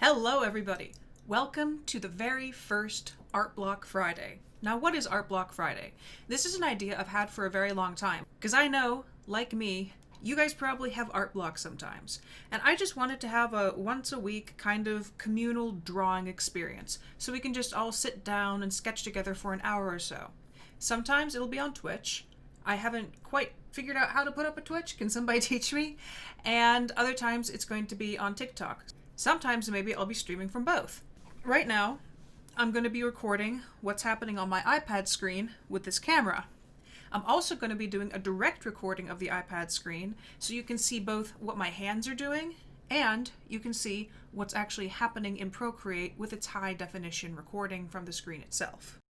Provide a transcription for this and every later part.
Hello everybody! Welcome to the very first ARTBLOCK Friday. Now what is ARTBLOCK Friday? This is an idea I've had for a very long time, because I know, like me, you guys probably have art blocks sometimes. And I just wanted to have a once a week kind of communal drawing experience, so we can just all sit down and sketch together for an hour or so. Sometimes it'll be on Twitch. I haven't quite figured out how to put up a Twitch. Can somebody teach me? And other times it's going to be on TikTok. Sometimes maybe I'll be streaming from both. Right now, I'm going to be recording what's happening on my iPad screen with this camera. I'm also going to be doing a direct recording of the iPad screen so you can see both what my hands are doing and you can see what's actually happening in Procreate with its high definition recording from the screen itself.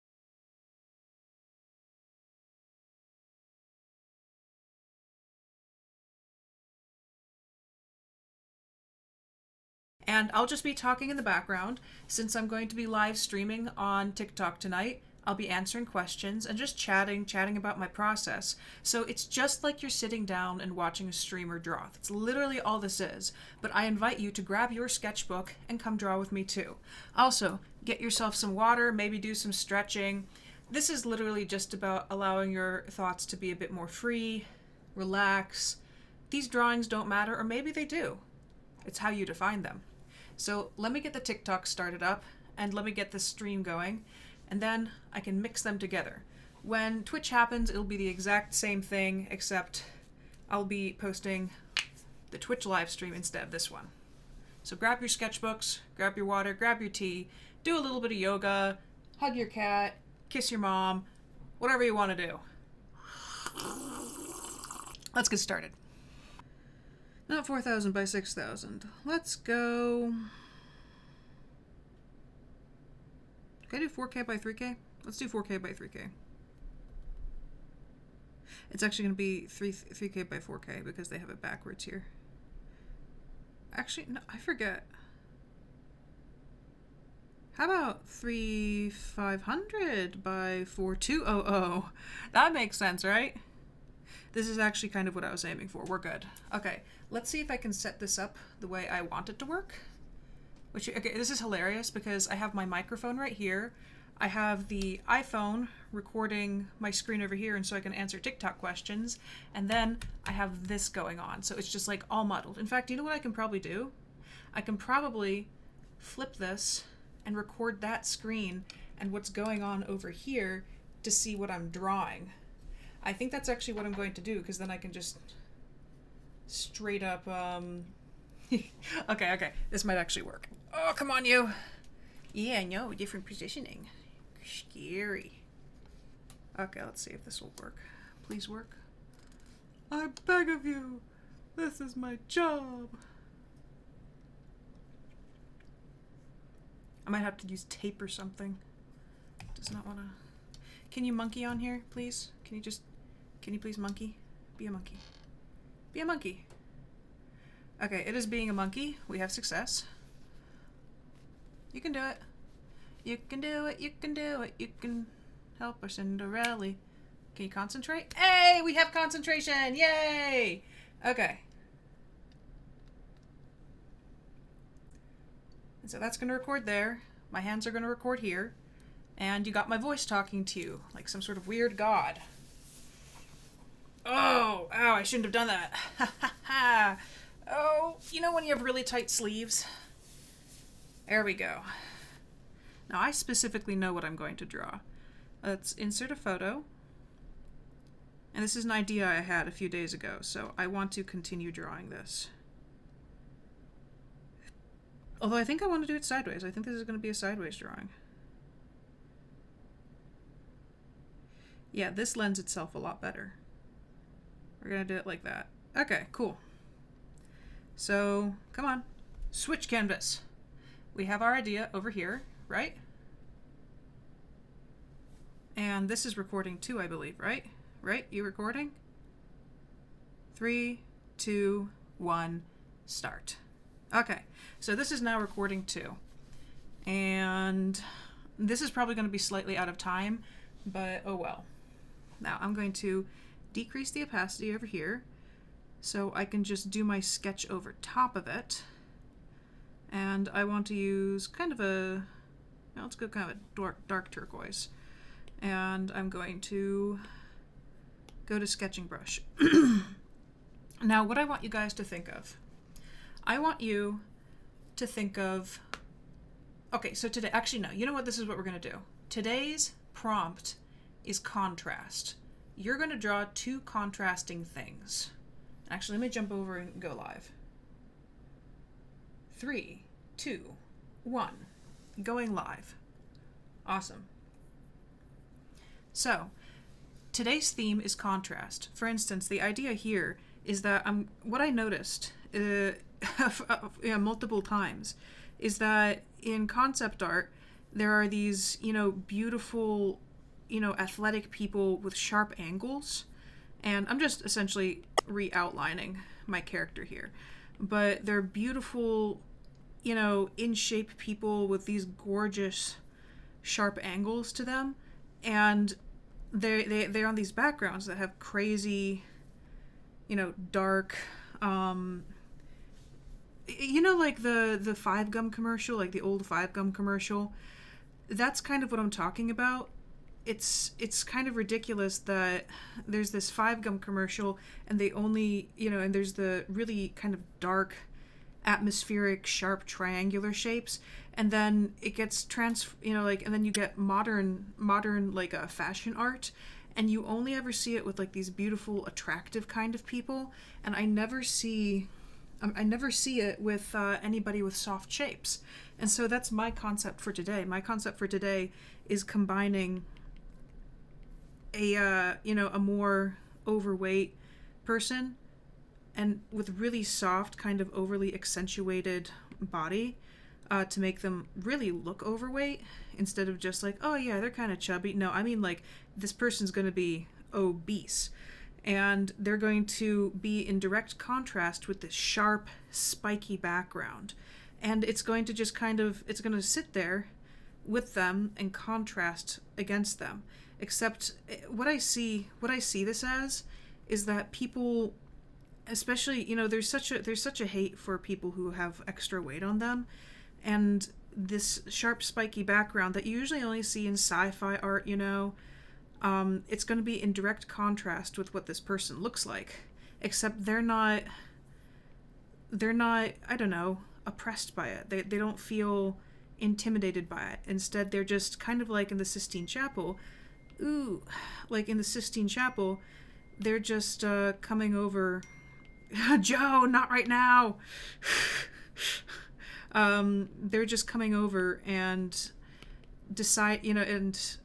And I'll just be talking in the background. Since I'm going to be live streaming on TikTok tonight, I'll be answering questions and just chatting about my process. So it's just like you're sitting down and watching a streamer draw. That's literally all this is. But I invite you to grab your sketchbook and come draw with me too. Also, get yourself some water, maybe do some stretching. This is literally just about allowing your thoughts to be a bit more free, relax. These drawings don't matter, or maybe they do. It's how you define them. So let me get the TikTok started up and let me get the stream going, and then I can mix them together. When Twitch happens, it'll be the exact same thing, except I'll be posting the Twitch live stream instead of this one. So grab your sketchbooks, grab your water, grab your tea, do a little bit of yoga, hug your cat, kiss your mom, whatever you want to do. Let's get started. Not 4,000 by 6,000. Let's go... Can I do 4K by 3K? Let's do 4K by 3K. It's actually going to be 3K by 4K because they have it backwards here. Actually, no, I forget. How about 3,500 by 4,200? That makes sense, right? This is actually kind of what I was aiming for. We're good. Okay, let's see if I can set this up the way I want it to work. Okay, this is hilarious because I have my microphone right here. I have the iPhone recording my screen over here and so I can answer TikTok questions. And then I have this going on. So it's just like all muddled. In fact, you know what I can probably do? I can probably flip this and record that screen and what's going on over here to see what I'm drawing. I think that's actually what I'm going to do, because then I can just straight up, okay, this might actually work. Oh, come on, you. Yeah, I know, different positioning. Scary. Okay, let's see if this will work. Please work. I beg of you. This is my job. I might have to use tape or something. Does not want to... Can you monkey on here, please? Can you please monkey? Be a monkey. Be a monkey. Okay, it is being a monkey. We have success. You can do it. You can do it. You can do it. You can help our Cinderella. Can you concentrate? Hey, we have concentration. Yay! Okay. And so that's going to record there. My hands are going to record here. And you got my voice talking to you, like some sort of weird god. Oh, ow, I shouldn't have done that. Ha ha ha. Oh, you know when you have really tight sleeves? There we go. Now I specifically know what I'm going to draw. Let's insert a photo. And this is an idea I had a few days ago, so I want to continue drawing this. Although I think I want to do it sideways. I think this is going to be a sideways drawing. Yeah, this lends itself a lot better. We're going to do it like that. Okay, cool. So, come on. Switch canvas. We have our idea over here, right? And this is recording too, I believe, right? Right? You recording? 3, 2, 1, start. Okay, so this is now recording too. And this is probably going to be slightly out of time, but oh well. Now I'm going to decrease the opacity over here so I can just do my sketch over top of it. And I want to use kind of a, let's go kind of a dark turquoise. And I'm going to go to sketching brush. Now, what I want you guys to think of, I want you to think of, okay, so today, actually no, you know what, this is what we're going to do. Today's prompt is contrast. You're going to draw two contrasting things. Actually, let me jump over and go live. 3, 2, 1, going live. Awesome. So, today's theme is contrast. For instance, the idea here is that what I noticed multiple times is that in concept art, there are these, beautiful, athletic people with sharp angles. And I'm just essentially re-outlining my character here. But they're beautiful, in shape people with these gorgeous sharp angles to them. And they're on these backgrounds that have crazy, dark, like the 5-gum commercial, like the old 5-gum commercial. That's kind of what I'm talking about. It's kind of ridiculous that there's this 5-gum commercial and they only, and there's the really kind of dark, atmospheric, sharp triangular shapes, and then it gets and then you get modern like fashion art, and you only ever see it with like these beautiful, attractive kind of people, and I never see it with anybody with soft shapes. And so that's my concept for today. My concept for today is combining a more overweight person and with really soft, kind of overly accentuated body to make them really look overweight, instead of just like, oh yeah, they're kind of chubby. No, I mean like this person's going to be obese, and they're going to be in direct contrast with this sharp, spiky background. And it's going to just it's going to sit there with them and contrast against them. Except what I see this as is that people, especially, there's such a hate for people who have extra weight on them, and this sharp, spiky background that you usually only see in sci-fi art, it's going to be in direct contrast with what this person looks like, except they're not, I don't know, oppressed by it. They don't feel intimidated by it. Instead, they're just kind of like in the Sistine Chapel. Like in the Sistine Chapel, they're just coming over. Joe, not right now. They're just coming over and decide, and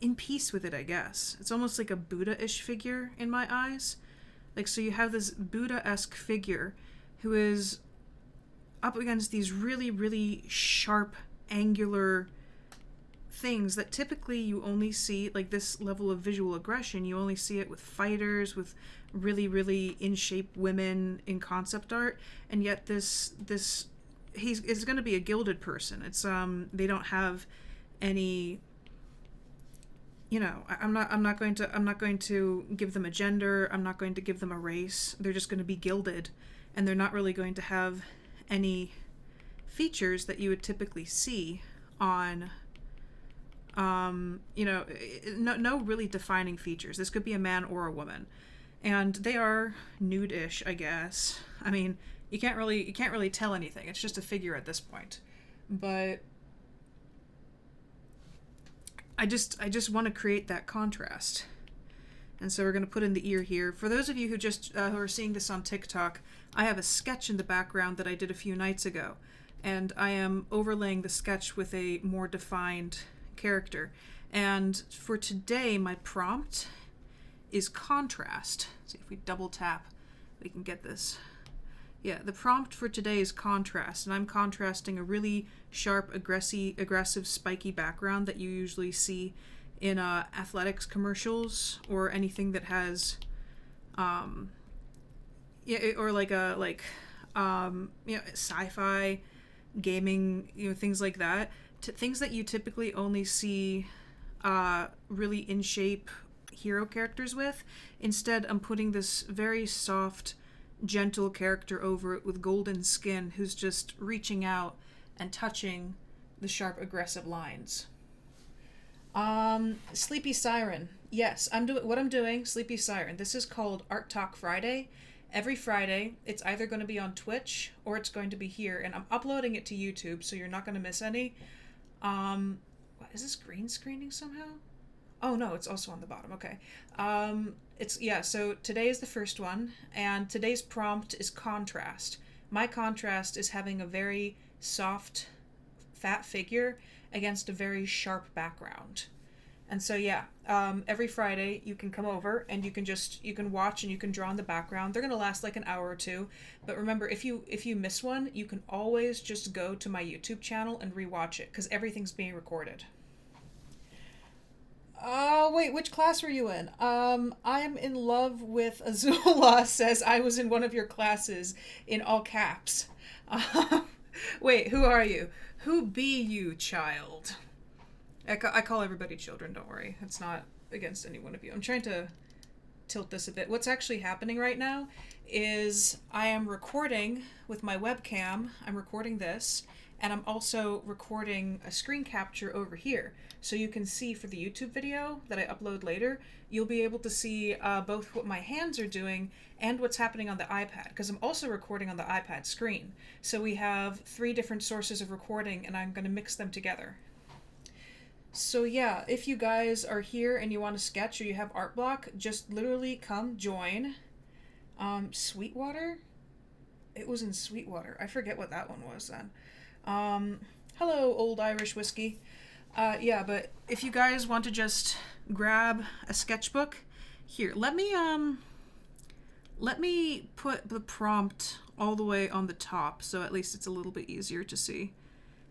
in peace with it, I guess. It's almost like a Buddha-ish figure in my eyes. Like, so you have this Buddha-esque figure who is up against these really, really sharp, angular things that typically you only see, like this level of visual aggression, you only see it with fighters, with really, really in-shape women in concept art, and yet this is going to be a gilded person. It's they don't have any, I'm not going to give them a gender. I'm not going to give them a race. They're just going to be gilded, and they're not really going to have any features that you would typically see on no really defining features. This could be a man or a woman, and they are nude-ish, I guess. I mean, you can't really tell anything. It's just a figure at this point. But I just want to create that contrast. And so we're going to put in the ear here. For those of you who just who are seeing this on TikTok, I have a sketch in the background that I did a few nights ago, and I am overlaying the sketch with a more defined character. And for today, my prompt is contrast. See if we double tap, we can get this. Yeah, the prompt for today is contrast, and I'm contrasting a really sharp, aggressive, spiky background that you usually see in athletics commercials or anything that has, or like sci-fi, gaming, things like that. Things that you typically only see really in shape hero characters with. Instead, I'm putting this very soft, gentle character over it with golden skin who's just reaching out and touching the sharp, aggressive lines. Sleepy Siren. Yes, what I'm doing, Sleepy Siren. This is called Art Talk Friday. Every Friday, it's either going to be on Twitch or it's going to be here, and I'm uploading it to YouTube, so you're not going to miss any. What, is this green screening somehow? Oh no, it's also on the bottom. Okay. So today is the first one, and today's prompt is contrast. My contrast is having a very soft, fat figure against a very sharp background. And so every Friday you can come over and you can watch and you can draw in the background. They're gonna last like an hour or two. But remember, if you miss one, you can always just go to my YouTube channel and rewatch it, because everything's being recorded. Wait, which class were you in? I am in love with Azula says I was in one of your classes in all caps. Wait, who are you? Who be you, child? I call everybody children, don't worry. It's not against any one of you. I'm trying to tilt this a bit. What's actually happening right now is I am recording with my webcam. I'm recording this, and I'm also recording a screen capture over here. So you can see for the YouTube video that I upload later, you'll be able to see both what my hands are doing and what's happening on the iPad, because I'm also recording on the iPad screen. So we have 3 different sources of recording, and I'm going to mix them together. So yeah, if you guys are here and you want to sketch or you have art block, just literally come join. Sweetwater? It was in Sweetwater. I forget what that one was then. Hello, Old Irish Whiskey. But if you guys want to just grab a sketchbook, here, let me put the prompt all the way on the top, so at least it's a little bit easier to see.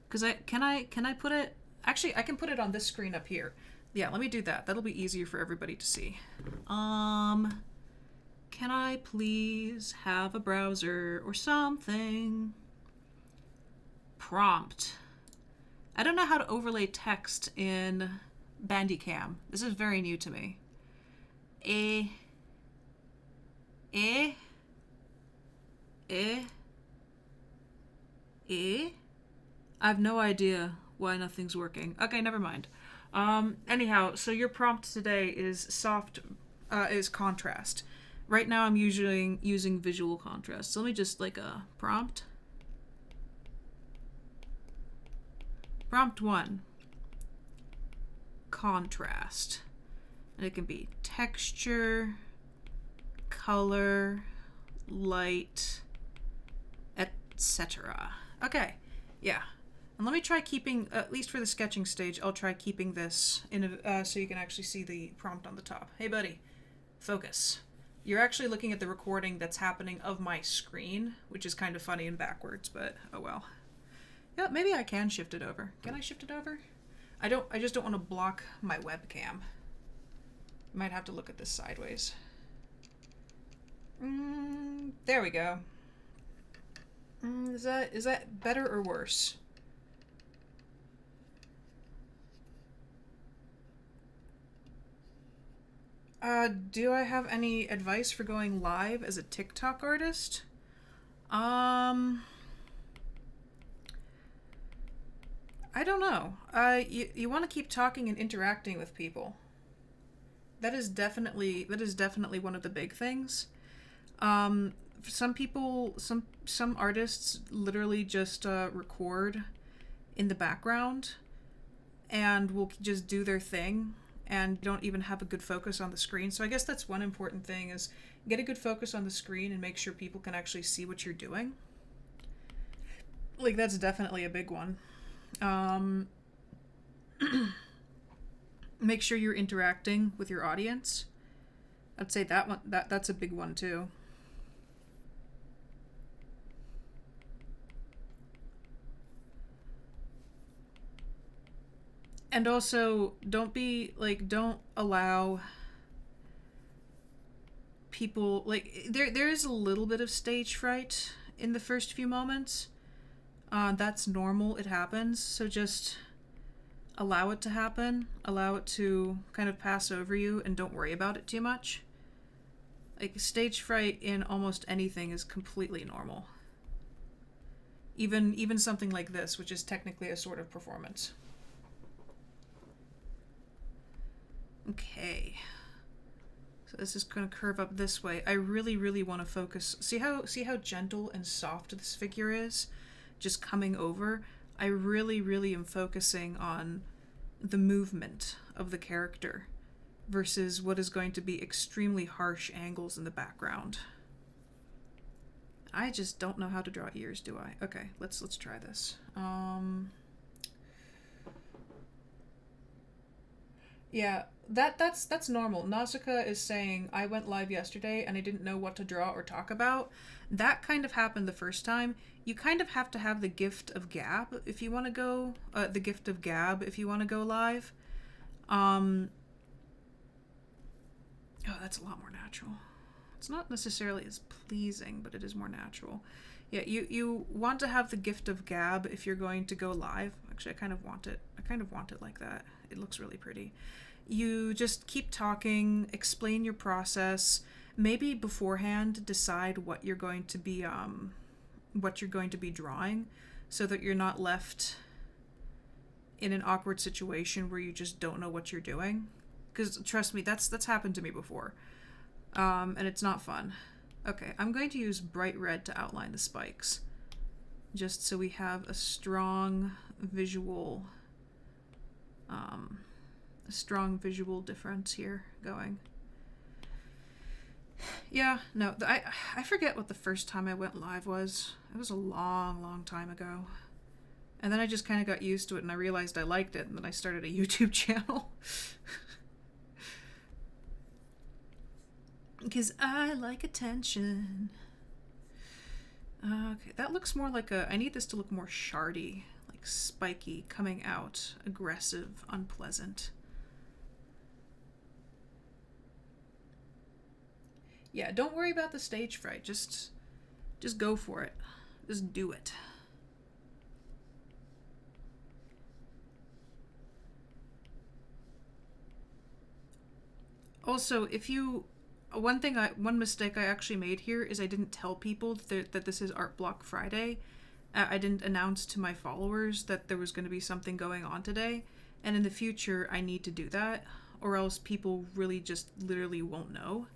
Because can I put it? Actually, I can put it on this screen up here. Yeah, let me do that. That'll be easier for everybody to see. Can I please have a browser or something? Prompt. I don't know how to overlay text in Bandicam. This is very new to me. I have no idea why nothing's working. Okay, never mind. Anyhow, so your prompt today is is contrast. Right now I'm usually using visual contrast. So let me just like a prompt. Prompt 1, contrast. And it can be texture, color, light, etc. Okay, yeah. And let me try keeping, at least for the sketching stage, I'll try keeping this in so you can actually see the prompt on the top. Hey buddy, focus. You're actually looking at the recording that's happening of my screen, which is kind of funny and backwards, but oh well. Yeah, maybe I can shift it over. Can I shift it over? I just don't want to block my webcam. Might have to look at this sideways. There we go. Is that better or worse? Do I have any advice for going live as a TikTok artist? I don't know. You want to keep talking and interacting with people. That is definitely one of the big things. Some people, some artists literally just record in the background and will just do their thing and don't even have a good focus on the screen. So I guess that's one important thing, is get a good focus on the screen and make sure people can actually see what you're doing. Like, that's definitely a big one. Make sure you're interacting with your audience. I'd say that's a big one too. And also, don't allow people, like, there is a little bit of stage fright in the first few moments. That's normal, it happens, so just allow it to happen, allow it to kind of pass over you, and don't worry about it too much. Like, stage fright in almost anything is completely normal. Even something like this, which is technically a sort of performance. Okay. So this is going to curve up this way. I really want to focus. See how gentle and soft this figure is? Just coming over. I really am focusing on the movement of the character versus what is going to be extremely harsh angles in the background. I just don't know how to draw ears, do I? Okay, let's try this. Yeah, that's normal. Nausicaa is saying, I went live yesterday and I didn't know what to draw or talk about. That kind of happened the first time. You kind of have to have the gift of gab if you want to go, the gift of gab if you want to go live. Oh, that's a lot more natural. It's not necessarily as pleasing, but it is more natural. Yeah, you want to have the gift of gab if you're going to go live. Actually, I kind of want it like that. It looks really pretty. You just keep talking, explain your process, maybe beforehand decide what you're going to be drawing, so that you're not left in an awkward situation where you just don't know what you're doing. Because trust me, that's happened to me before. And it's not fun. Okay, I'm going to use bright red to outline the spikes, just so we have a strong visual difference here going. Yeah, no, I forget what the first time I went live was. It was a long time ago. And then I just kind of got used to it and I realized I liked it, and then I started a YouTube channel. Because I like attention. Okay, that looks more like I need this to look more shardy, like spiky, coming out, aggressive, unpleasant. Yeah, don't worry about the stage fright. Just go for it. Just do it. Also, one mistake I actually made here is I didn't tell people that this is ARTBLOCK Friday. I didn't announce to my followers that there was going to be something going on today, and in the future I need to do that, or else people really just literally won't know.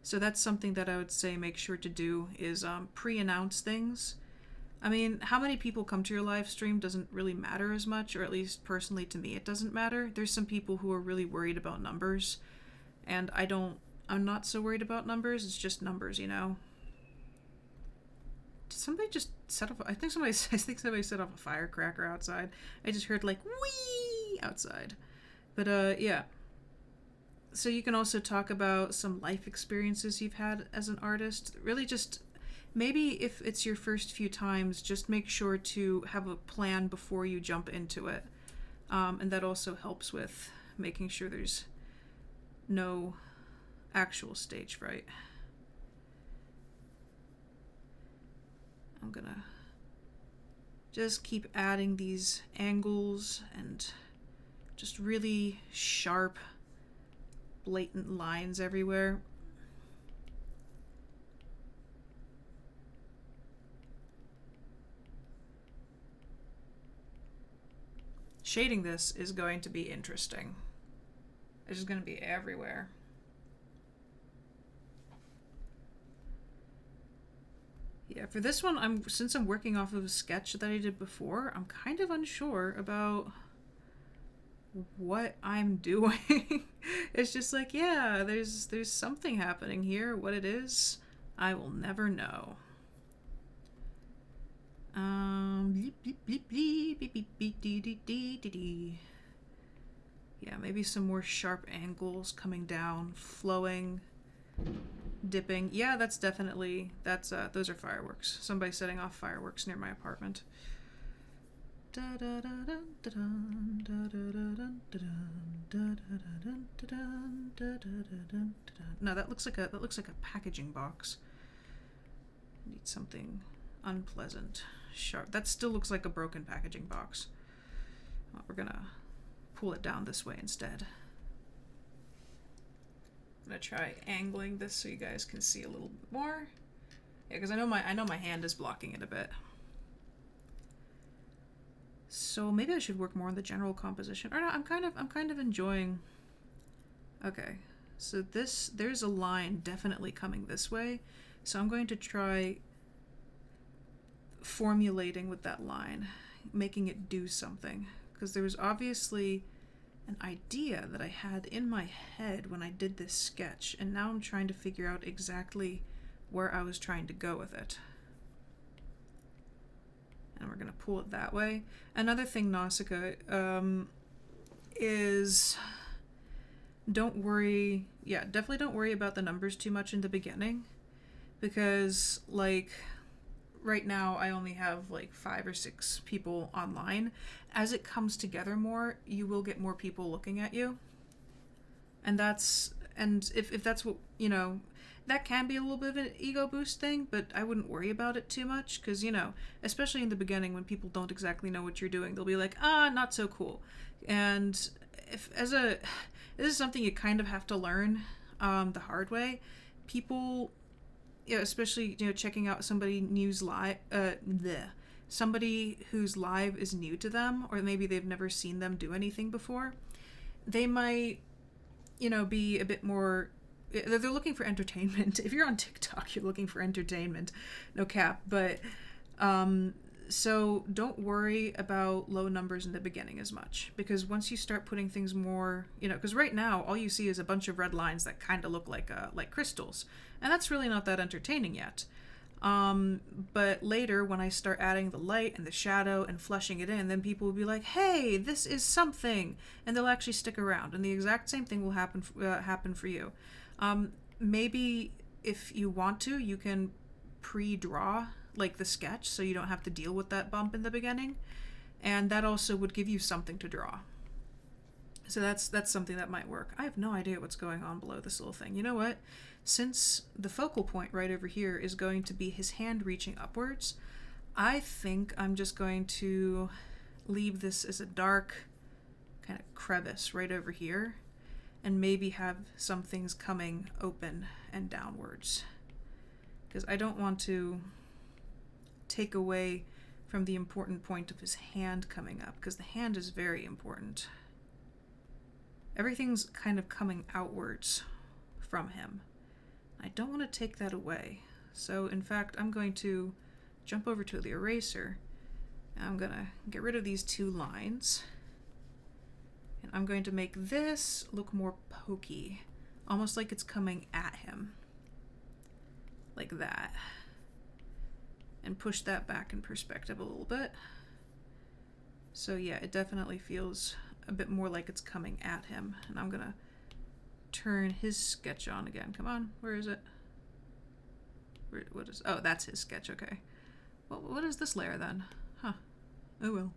So that's something that I would say make sure to do, is pre-announce things. I mean, how many people come to your live stream doesn't really matter as much, or at least personally to me it doesn't matter. There's some people who are really worried about numbers, and I'm not so worried about numbers. It's just numbers, you know. Did somebody just set off? I think somebody set off a firecracker outside. I just heard like whee outside. But yeah. So you can also talk about some life experiences you've had as an artist. Really, just maybe if it's your first few times, just make sure to have a plan before you jump into it, and that also helps with making sure there's no actual stage fright. I'm gonna just keep adding these angles and just really sharp, blatant lines everywhere. Shading this is going to be interesting. It's just going to be everywhere. Yeah, for this one, since I'm working off of a sketch that I did before, I'm kind of unsure about what I'm doing. It's just like, yeah, there's something happening here. What it is, I will never know. Yeah, maybe some more sharp angles coming down, flowing, dipping. Yeah, those are fireworks. Somebody setting off fireworks near my apartment. No, that looks like a packaging box. Need something unpleasant, sharp. That still looks like a broken packaging box. We're gonna pull it down this way instead. I'm gonna try angling this so you guys can see a little bit more. Yeah, because I know my hand is blocking it a bit. So maybe I should work more on the general composition. Or no, I'm kind of enjoying. Okay, so there's a line definitely coming this way. So I'm going to try formulating with that line, making it do something. Because there was obviously an idea that I had in my head when I did this sketch, and now I'm trying to figure out exactly where I was trying to go with it. And we're going to pull it that way. Another thing, Nausicaa, is don't worry, yeah, definitely don't worry about the numbers too much in the beginning, because like right now I only have like 5 or 6 people online. As it comes together more, you will get more people looking at you. And if that's what, you know, that can be a little bit of an ego boost thing, but I wouldn't worry about it too much, because, you know, especially in the beginning when people don't exactly know what you're doing, they'll be like, not so cool. And this is something you kind of have to learn the hard way. People, especially, you know, checking out somebody somebody whose live is new to them, or maybe they've never seen them do anything before, they might, you know, be a bit more, they're looking for entertainment. If you're on TikTok, you're looking for entertainment, no cap. But so don't worry about low numbers in the beginning as much, because once you start putting things more, you know, because right now all you see is a bunch of red lines that kind of look like crystals, and that's really not that entertaining yet. But later, when I start adding the light and the shadow and fleshing it in, then people will be like, hey, this is something, and they'll actually stick around. And the exact same thing will happen for you. Maybe if you want to, you can pre-draw like the sketch, so you don't have to deal with that bump in the beginning, and that also would give you something to draw. So that's something that might work. I have no idea what's going on below this little thing. You know what? Since the focal point right over here is going to be his hand reaching upwards, I think I'm just going to leave this as a dark kind of crevice right over here, and maybe have some things coming open and downwards, because I don't want to take away from the important point of his hand coming up, because the hand is very important. Everything's kind of coming outwards from him. I don't want to take that away. So in fact, I'm going to jump over to the eraser, and I'm going to get rid of these 2 lines. And I'm going to make this look more pokey, almost like it's coming at him. Like that. And push that back in perspective a little bit. So yeah, it definitely feels a bit more like it's coming at him. And I'm gonna turn his sketch on again. Come on, where is it? Oh, that's his sketch, okay. Well, what is this layer then? Huh, oh well.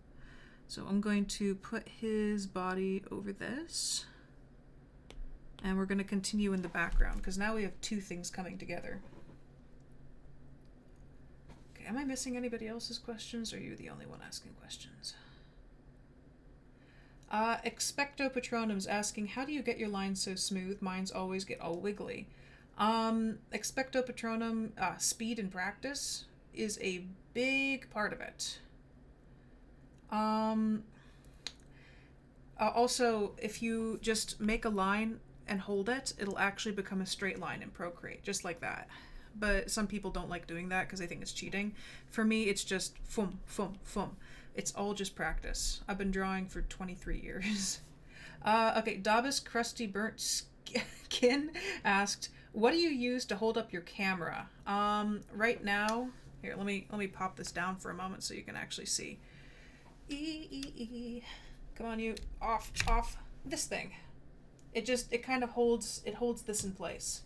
So I'm going to put his body over this. And we're gonna continue in the background, because now we have 2 things coming together. Okay, am I missing anybody else's questions, or are you the only one asking questions? Expecto Patronum's asking, how do you get your lines so smooth? Mine's always get all wiggly. Expecto Patronum, speed and practice is a big part of it. Also, if you just make a line and hold it, it'll actually become a straight line in Procreate, just like that. But some people don't like doing that because they think it's cheating. For me, it's just fum, fum, fum. It's all just practice. I've been drawing for 23 years. Okay, Dabas Crusty Burnt Skin asked, what do you use to hold up your camera? Right now, here, let me pop this down for a moment so you can actually see. Come on, you, off, this thing. It kind of holds this in place,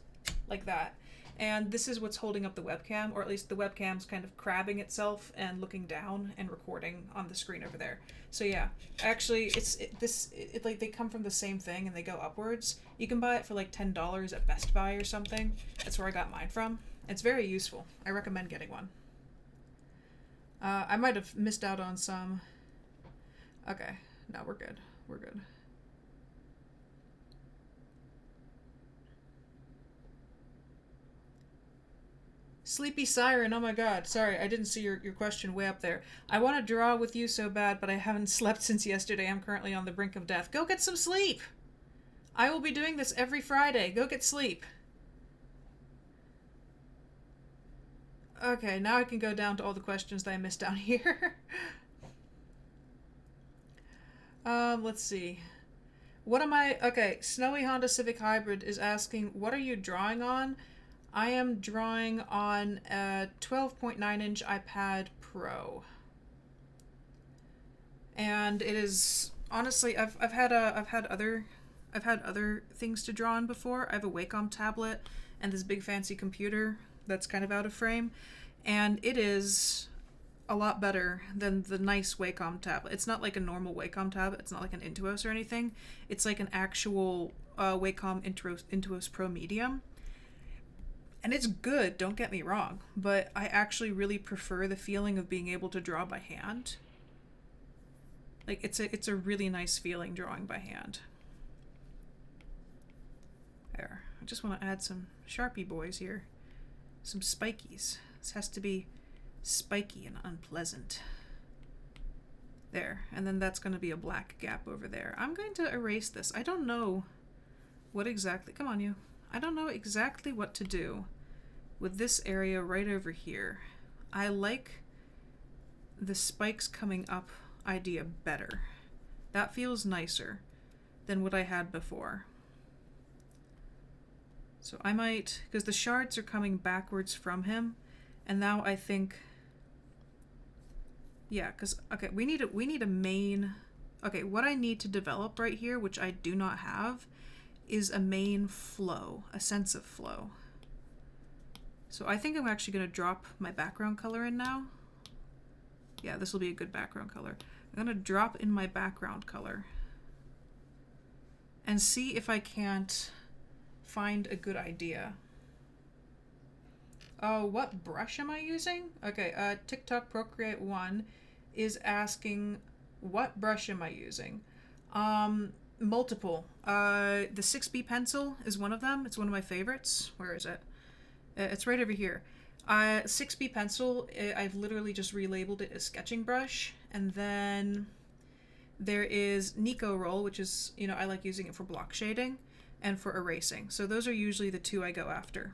like that. And this is what's holding up the webcam, or at least the webcam's kind of crabbing itself and looking down and recording on the screen over there. So yeah, actually, like they come from the same thing and they go upwards. You can buy it for like $10 at Best Buy or something. That's where I got mine from. It's very useful. I recommend getting one. I might have missed out on some. Okay, no, we're good. We're good. Sleepy Siren, oh my god. Sorry, I didn't see your question way up there. I want to draw with you so bad, but I haven't slept since yesterday. I'm currently on the brink of death. Go get some sleep! I will be doing this every Friday. Go get sleep. Okay, now I can go down to all the questions that I missed down here. Let's see. What am I... Okay, Snowy Honda Civic Hybrid is asking, what are you drawing on? I am drawing on a 12.9-inch iPad Pro. And it is... Honestly, I've had other things to draw on before. I have a Wacom tablet and this big fancy computer that's kind of out of frame, and it is a lot better than the nice Wacom tablet. It's not like a normal Wacom tablet. It's not like an Intuos or anything. It's like an actual Wacom Intuos Pro Medium. And it's good, don't get me wrong, but I actually really prefer the feeling of being able to draw by hand. Like, it's a really nice feeling drawing by hand. There. I just want to add some Sharpie boys here. Some spikies. This has to be spiky and unpleasant. There. And then that's going to be a black gap over there. I'm going to erase this. I don't know what exactly... Come on, you. I don't know exactly what to do with this area right over here. I like the spikes coming up idea better. That feels nicer than what I had before. So I might, because the shards are coming backwards from him, and now I think, yeah, because, okay, we need a main, okay, what I need to develop right here, which I do not have, is a main flow, a sense of flow. So I think I'm actually going to drop my background color in now. Yeah, this will be a good background color. I'm going to drop in my background color and see if I can't find a good idea. Oh, what brush am I using? Okay, TikTok Procreate 1 is asking, what brush am I using? Multiple. The 6B pencil is one of them. It's one of my favorites. Where is it? It's right over here. 6B pencil, I've literally just relabeled it as sketching brush. And then there is Nico Roll, which is, you know, I like using it for block shading and for erasing. So those are usually the two I go after.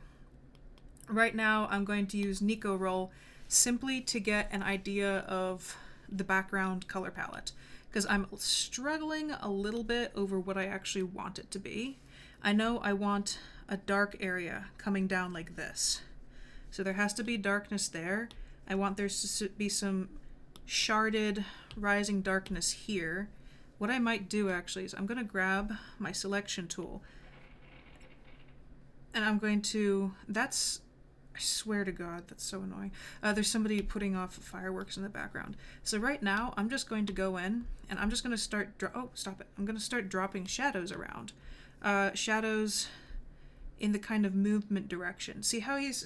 Right now I'm going to use Nico Roll simply to get an idea of the background color palette, because I'm struggling a little bit over what I actually want it to be. I know I want a dark area coming down like this. So there has to be darkness there. I want there to be some sharded rising darkness here. What I might do actually is I'm going to grab my selection tool and I'm going to, that's, I swear to God, that's so annoying. There's somebody putting off fireworks in the background. So right now I'm just going to go in and I'm just going to start, oh, stop it. I'm going to start dropping shadows around. Shadows in the kind of movement direction. See how this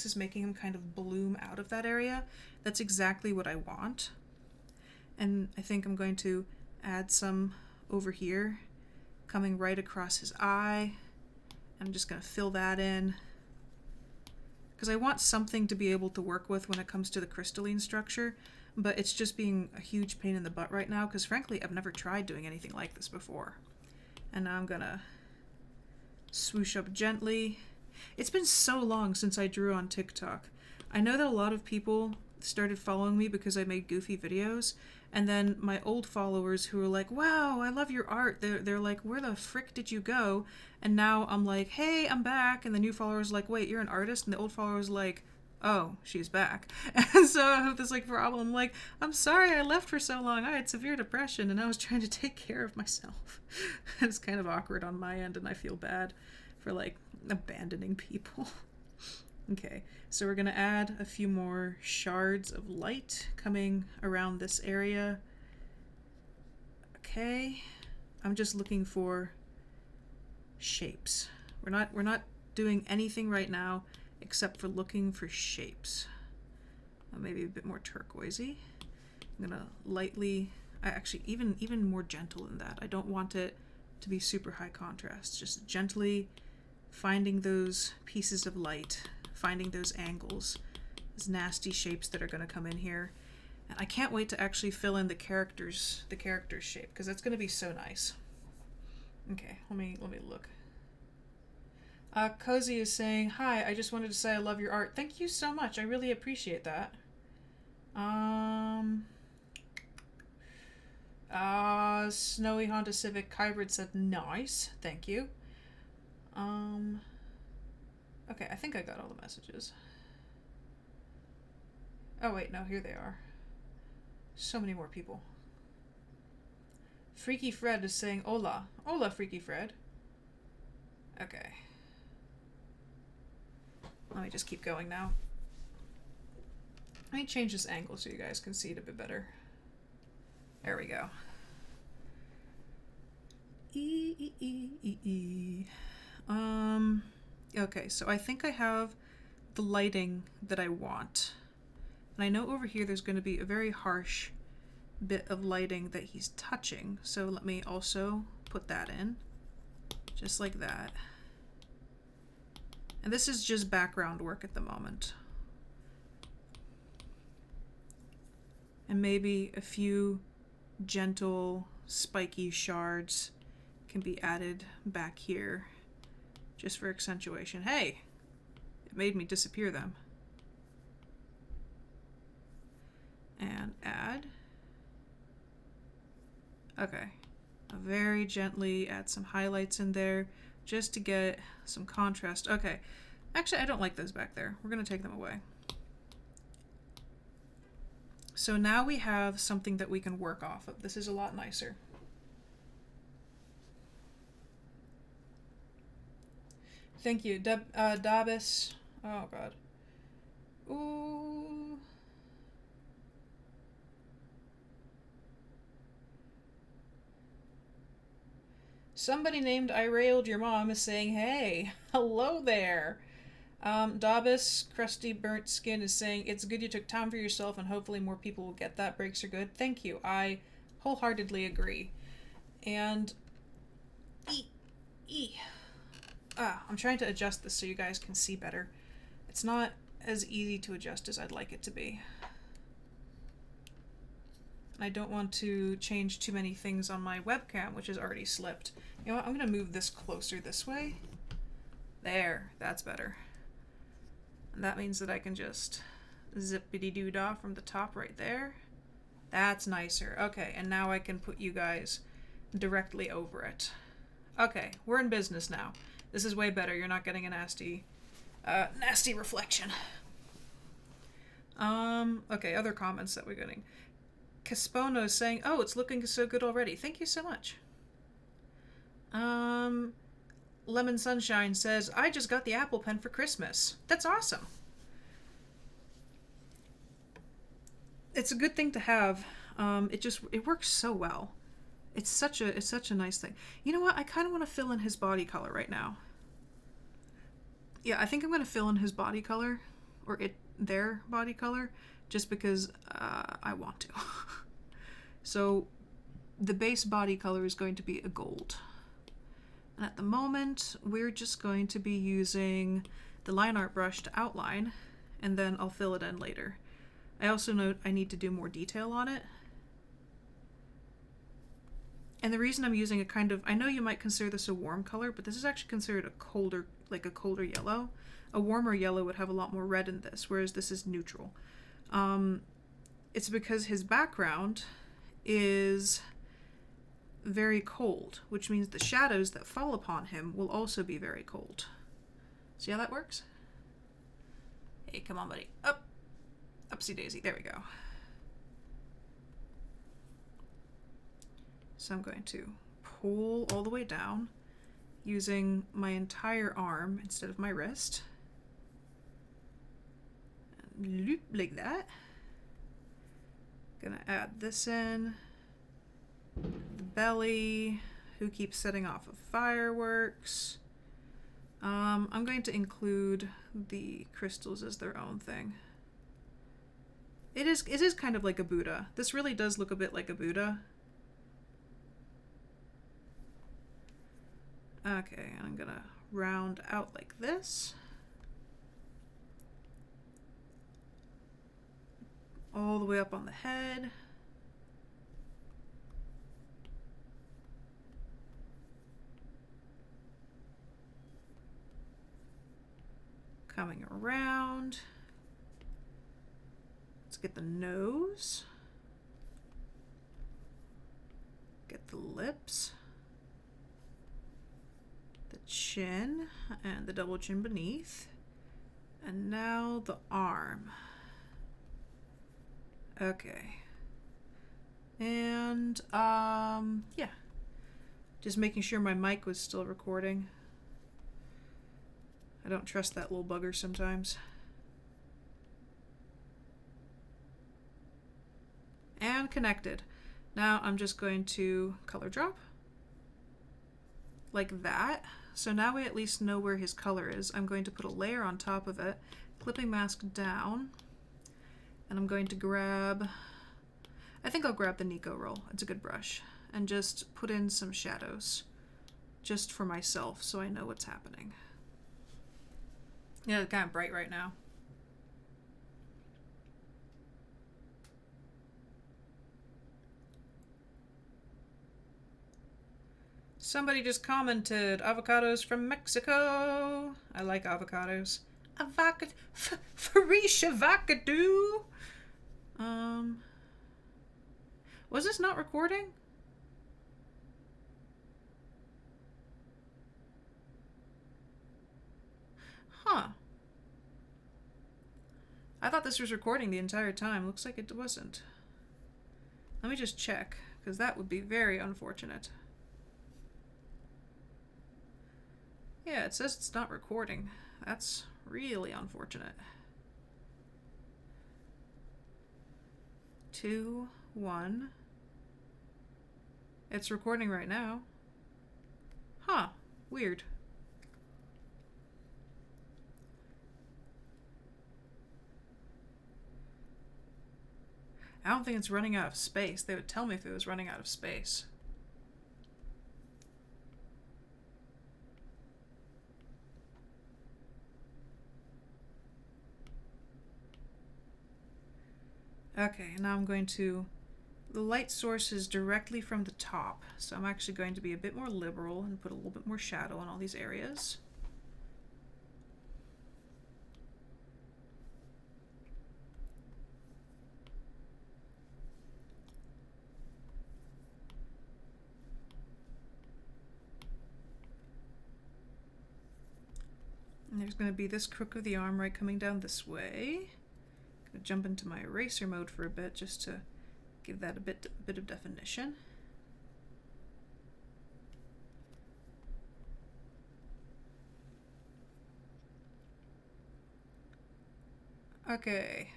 is making him kind of bloom out of that area? That's exactly what I want. And I think I'm going to add some over here, coming right across his eye. I'm just going to fill that in, because I want something to be able to work with when it comes to the crystalline structure, but it's just being a huge pain in the butt right now, because frankly I've never tried doing anything like this before. And now I'm gonna swoosh up gently. It's been so long since I drew on TikTok. I know that a lot of people started following me because I made goofy videos, and then my old followers who were like, wow, I love your art, they're like, where the frick did you go? And now I'm like, hey, I'm back, and the new followers are like, wait, you're an artist? And the old followers like, oh, she's back. And so I have this like problem, like, I'm sorry I left for so long, I had severe depression and I was trying to take care of myself. It's kind of awkward on my end and I feel bad for like abandoning people. Okay, so we're gonna add a few more shards of light coming around this area. Okay, I'm just looking for shapes. We're not doing anything right now except for looking for shapes. Maybe a bit more turquoisey. I'm gonna lightly, actually even more gentle than that. I don't want it to be super high contrast. Just gently finding those pieces of light finding those angles, those nasty shapes that are going to come in here. And I can't wait to actually fill in the character's shape, because that's going to be so nice. Okay, let me look. Cozy is saying, hi, I just wanted to say I love your art. Thank you so much. I really appreciate that. Snowy Honda Civic Hybrid said, nice. Thank you. Okay, I think I got all the messages. Oh, wait, no, here they are. So many more people. Freaky Fred is saying, hola. Hola, Freaky Fred. Okay. Let me just keep going now. Let me change this angle so you guys can see it a bit better. There we go. Okay, so I think I have the lighting that I want. And I know over here there's going to be a very harsh bit of lighting that he's touching. So let me also put that in, just like that. And this is just background work at the moment. And maybe a few gentle, spiky shards can be added back here, just for accentuation. Hey, it made me disappear them. And add. Okay, I'll very gently add some highlights in there just to get some contrast. Okay, actually I don't like those back there. We're gonna take them away. So now we have something that we can work off of. This is a lot nicer. Thank you, Dabis. Oh God. Ooh. Somebody named I Railed Your Mom is saying, hey, hello there. Dabis, Crusty Burnt Skin is saying, it's good you took time for yourself and hopefully more people will get that. Breaks are good. Thank you. I wholeheartedly agree. And I'm trying to adjust this so you guys can see better. It's not as easy to adjust as I'd like it to be. I don't want to change too many things on my webcam, which is already slipped. You know what? I'm going to move this closer this way. There, that's better. And that means that I can just zippity-doo-dah from the top right there. That's nicer. Okay, and now I can put you guys directly over it. Okay, we're in business now. This is way better. You're not getting a nasty reflection. Okay, other comments that we're getting. Caspono is saying, oh, it's looking so good already. Thank you so much. Lemon Sunshine says, I just got the Apple Pen for Christmas. That's awesome. It's a good thing to have. It works so well. It's such a nice thing. You know what? I kind of want to fill in his body color right now. Yeah, I think I'm going to fill in his body color, or their body color, just because I want to. So the base body color is going to be a gold. And at the moment, we're just going to be using the line art brush to outline, and then I'll fill it in later. I also note I need to do more detail on it. And the reason I'm using a kind of, I know you might consider this a warm color, but this is actually considered a colder yellow. A warmer yellow would have a lot more red in this, whereas this is neutral. It's because his background is very cold, which means the shadows that fall upon him will also be very cold. See how that works? Hey, come on, buddy. Up. Upsy daisy. There we go. So I'm going to pull all the way down using my entire arm instead of my wrist. And loop like that. Gonna add this in. The belly. Who keeps setting off of fireworks? I'm going to include the crystals as their own thing. It is kind of like a Buddha. This really does look a bit like a Buddha. Okay, and I'm gonna round out like this. all the way up on the head. Coming around. Let's get the nose. Get the lips. The chin and the double chin beneath. And now the arm. Okay. And yeah. Just making sure my mic was still recording. I don't trust that little bugger sometimes. And connected. Now I'm just going to color drop. Like that. So now we at least know where his color is. I'm going to put a layer on top of it, clipping mask down, and I'm going to grab, I think I'll grab the Nico roll, it's a good brush, and just put in some shadows, just for myself so I know what's happening. Yeah, it's kind of bright right now. Somebody just commented, avocados from Mexico. I like avocados. Fresh avocado. Was this not recording? Huh. I thought this was recording the entire time. Looks like it wasn't. Let me just check, because that would be very unfortunate. Yeah, it says it's not recording. That's really unfortunate. 2, 1. It's recording right now. Huh. Weird. I don't think it's running out of space. They would tell me if it was running out of space. Okay, now I'm going to, the light source is directly from the top, so I'm actually going to be a bit more liberal and put a little bit more shadow in all these areas. And there's going to be this crook of the arm right coming down this way. Jump into my eraser mode for a bit just to give that a bit of definition. Okay.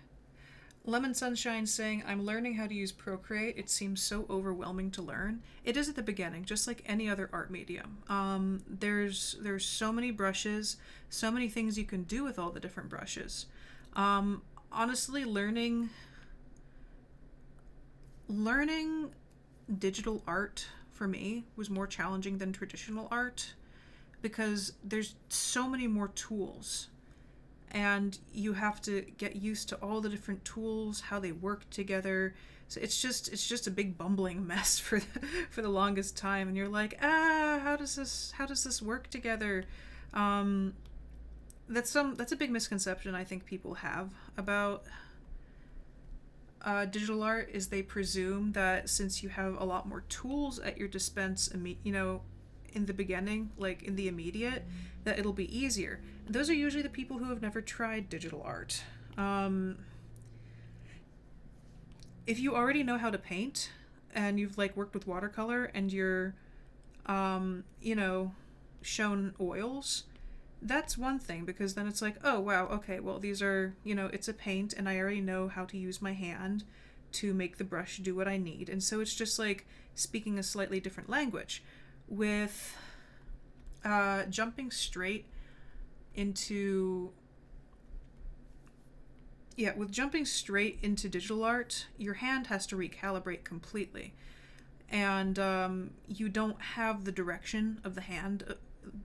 Lemon Sunshine saying, I'm learning how to use Procreate. It seems so overwhelming to learn. It is at the beginning, just like any other art medium. There's so many brushes, so many things you can do with all the different brushes. Honestly, learning digital art for me was more challenging than traditional art because there's so many more tools and you have to get used to all the different tools, how they work together. So it's just a big bumbling mess for the longest time, and you're like, how does this work together? That's a big misconception I think people have about digital art, is they presume that since you have a lot more tools at your dispense, you know, in the beginning, like in the immediate, that it'll be easier. And those are usually the people who have never tried digital art. If you already know how to paint and you've like worked with watercolor and you're, you know, shown oils, that's one thing, because then it's like, oh wow, okay, well these are, you know, it's a paint and I already know how to use my hand to make the brush do what I need. And so it's just like speaking a slightly different language. With jumping straight into digital art, your hand has to recalibrate completely. And you don't have the direction of the hand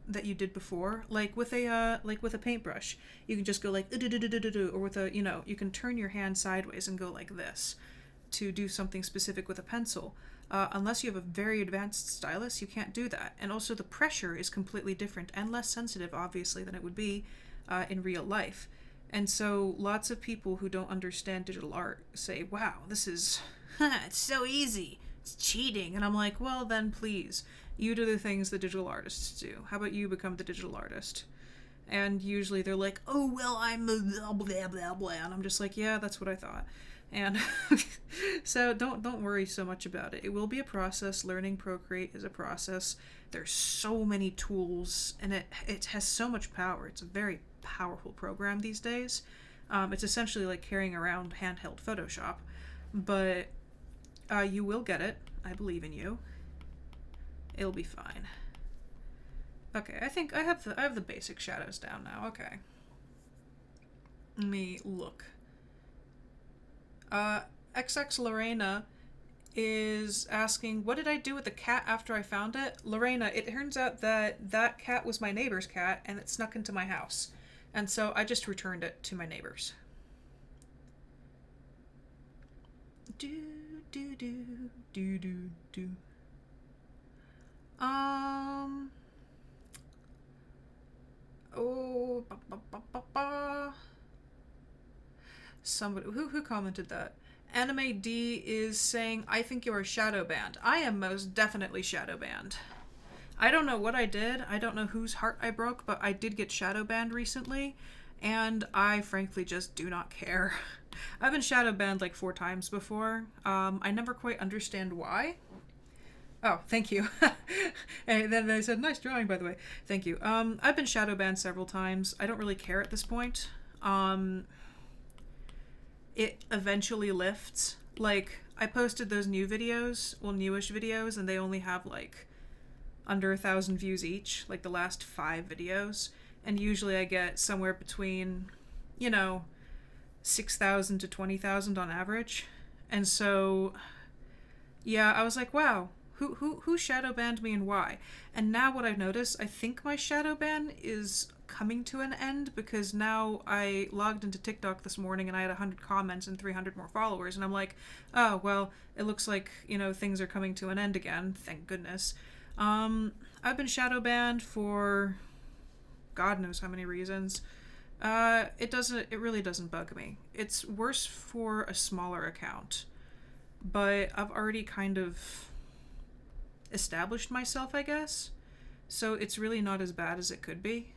that you did before, like with a paintbrush. You can just go like or with a, you can turn your hand sideways and go like this to do something specific with a pencil. Unless you have a very advanced stylus, you can't do that. And also the pressure is completely different and less sensitive, obviously, than it would be in real life. And so lots of people who don't understand digital art say, wow, this is, it's so easy. It's cheating. And I'm like, well, then please, you do the things the digital artists do. How about you become the digital artist? And usually they're like, oh, well, I'm a blah, blah, blah, blah. And I'm just like, yeah, that's what I thought. And so don't worry so much about it. It will be a process. Learning Procreate is a process. There's so many tools, and it has so much power. It's a very powerful program these days. It's essentially like carrying around handheld Photoshop, but you will get it. I believe in you. It'll be fine. Okay, I think I have the basic shadows down now. Okay. Let me look. XX Lorena is asking, what did I do with the cat after I found it? Lorena, it turns out that cat was my neighbor's cat and it snuck into my house. And so I just returned it to my neighbors. Do, do, do, do, do, do. Oh, ba, ba, ba, ba, ba. Somebody who commented that. Anime D is saying, I think you are shadow banned. I am most definitely shadow banned. I don't know what I did. I don't know whose heart I broke, but I did get shadow banned recently, and I frankly just do not care. I've been shadow banned like 4 times before. I never quite understand why. Oh, thank you. And then they said, nice drawing, by the way. Thank you. I've been shadow banned several times. I don't really care at this point. It eventually lifts. Like, I posted those new videos, well, newish videos, and they only have like under 1,000 views each, like the last 5 videos. And usually I get somewhere between, 6,000 to 20,000 on average. And so, yeah, I was like, wow, who shadow banned me and why? And now what I've noticed, I think my shadow ban is coming to an end, because now I logged into TikTok this morning and I had 100 comments and 300 more followers, and I'm like, oh, well, it looks like, things are coming to an end again, thank goodness. I've been shadow banned for God knows how many reasons. It really doesn't bug me. It's worse for a smaller account, but I've already kind of established myself, I guess, so it's really not as bad as it could be.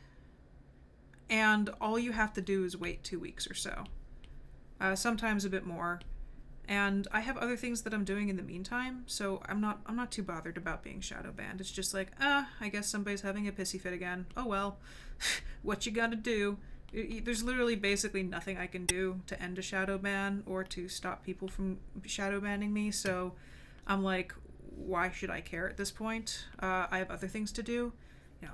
And all you have to do is wait 2 weeks or so. Sometimes a bit more. And I have other things that I'm doing in the meantime, so I'm not too bothered about being shadow banned. It's just like, I guess somebody's having a pissy fit again. Oh well. What you gotta do? There's literally basically nothing I can do to end a shadow ban or to stop people from shadow banning me, so I'm like, why should I care at this point? I have other things to do.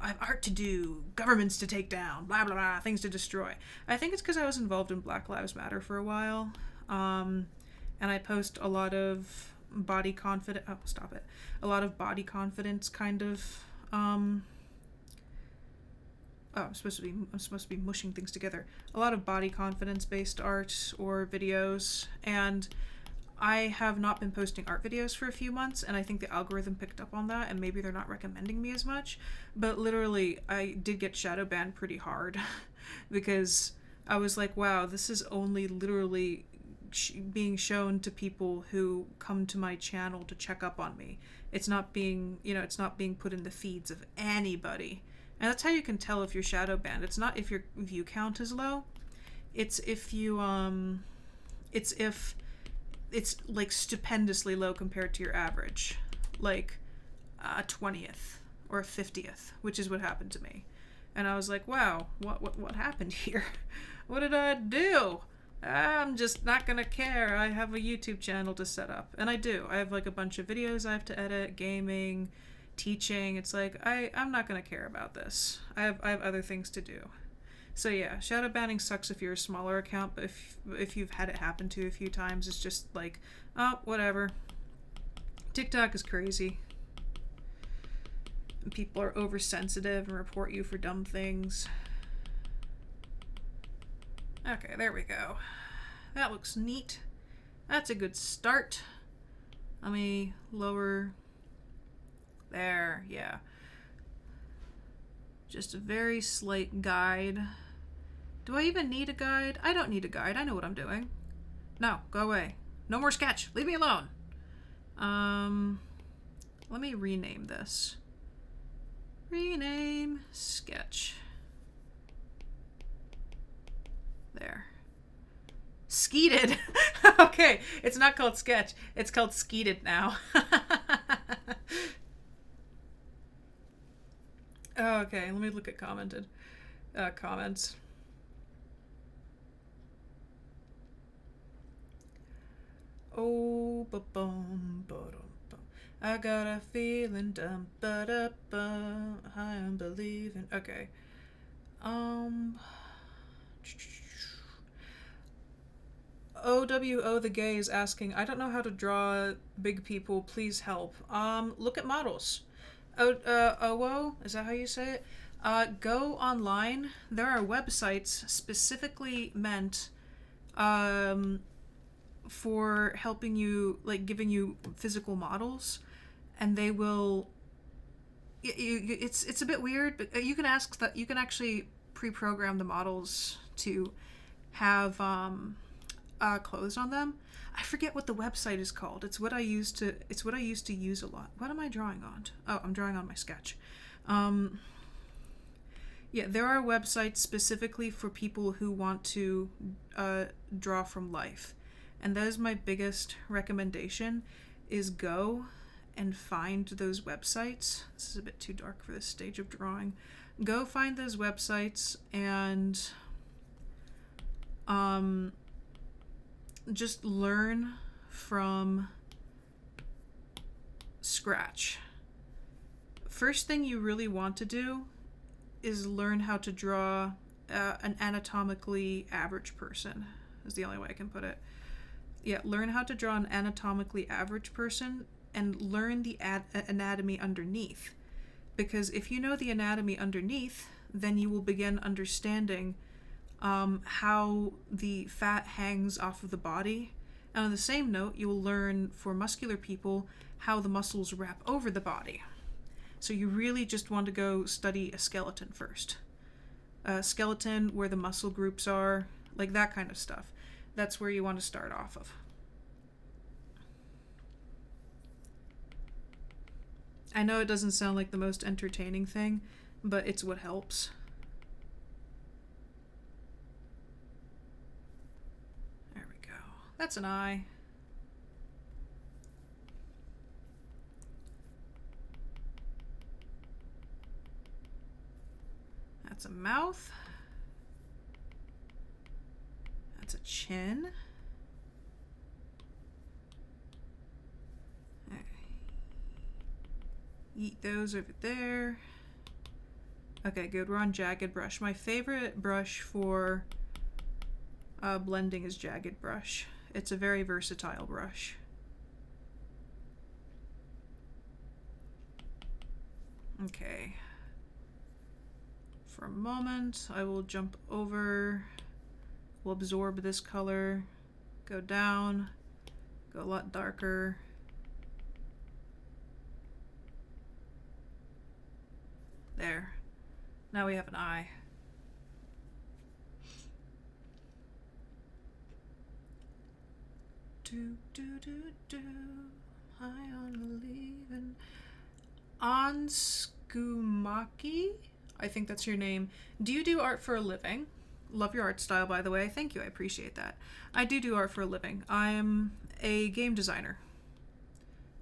I have art to do, governments to take down, blah, blah, blah, things to destroy. I think it's because I was involved in Black Lives Matter for a while. And I post a lot of body confidence, a lot of body confidence kind of, I'm supposed to be mushing things together. A lot of body confidence based art or videos, and I have not been posting art videos for a few months, and I think the algorithm picked up on that, and maybe they're not recommending me as much. But literally, I did get shadow banned pretty hard because I was like, wow, this is only literally being shown to people who come to my channel to check up on me. It's not being, it's not being put in the feeds of anybody. And that's how you can tell if you're shadow banned. It's not if your view count is low. It's if you, it's like stupendously low compared to your average, like a 20th or a 50th, which is what happened to me. And I was like, wow, what happened here? What did I do? I'm just not gonna care. I have a YouTube channel to set up, and I do. I have like a bunch of videos I have to edit, gaming, teaching. It's like I'm not gonna care about this. I have other things to do. So yeah, shadow banning sucks if you're a smaller account, but if you've had it happen to you a few times, it's just like, oh, whatever. TikTok is crazy. And people are oversensitive and report you for dumb things. Okay, there we go. That looks neat. That's a good start. Let me lower. There, yeah. Just a very slight guide. Do I even need a guide? I don't need a guide. I know what I'm doing. No, go away. No more sketch. Leave me alone. Let me rename this. Rename sketch. There. Skeeted. Okay, it's not called sketch. It's called skeeted now. Okay, let me look at comments. Oh, ba-bum, ba-dum, bum. I got a feeling, dum, ba-da-bum, I am believing. Okay. OWO the Gay is asking, I don't know how to draw big people, please help. Look at models. OWO, is that how you say it? Go online. There are websites specifically meant for helping you, like giving you physical models, and they will. It's a bit weird, but you can ask that. You can actually pre-program the models to have clothes on them. I forget what the website is called. It's what I used to use a lot. What am I drawing on? Oh, I'm drawing on my sketch. Yeah, there are websites specifically for people who want to draw from life. And that is my biggest recommendation, is go and find those websites. This is a bit too dark for this stage of drawing. Go find those websites and just learn from scratch. First thing you really want to do is learn how to draw an anatomically average person, is the only way I can put it. Yeah, learn how to draw an anatomically average person and learn the anatomy underneath. Because if you know the anatomy underneath, then you will begin understanding how the fat hangs off of the body. And on the same note, you will learn for muscular people how the muscles wrap over the body. So you really just want to go study a skeleton first. A skeleton, where the muscle groups are, like that kind of stuff. That's where you want to start off of. I know it doesn't sound like the most entertaining thing, but it's what helps. There we go. That's an eye. That's a mouth. That's a chin. Eat those over there. Okay, good. We're on jagged brush. My favorite brush for blending is jagged brush. It's a very versatile brush. Okay. For a moment, I will jump over. We'll absorb this color. Go down. Go a lot darker. There. Now we have an eye. Do do do do. High on leaving. Anskumaki? I think that's your name. Do you do art for a living? Love your art style, by the way. Thank you. I appreciate that. I do art for a living. I'm a game designer.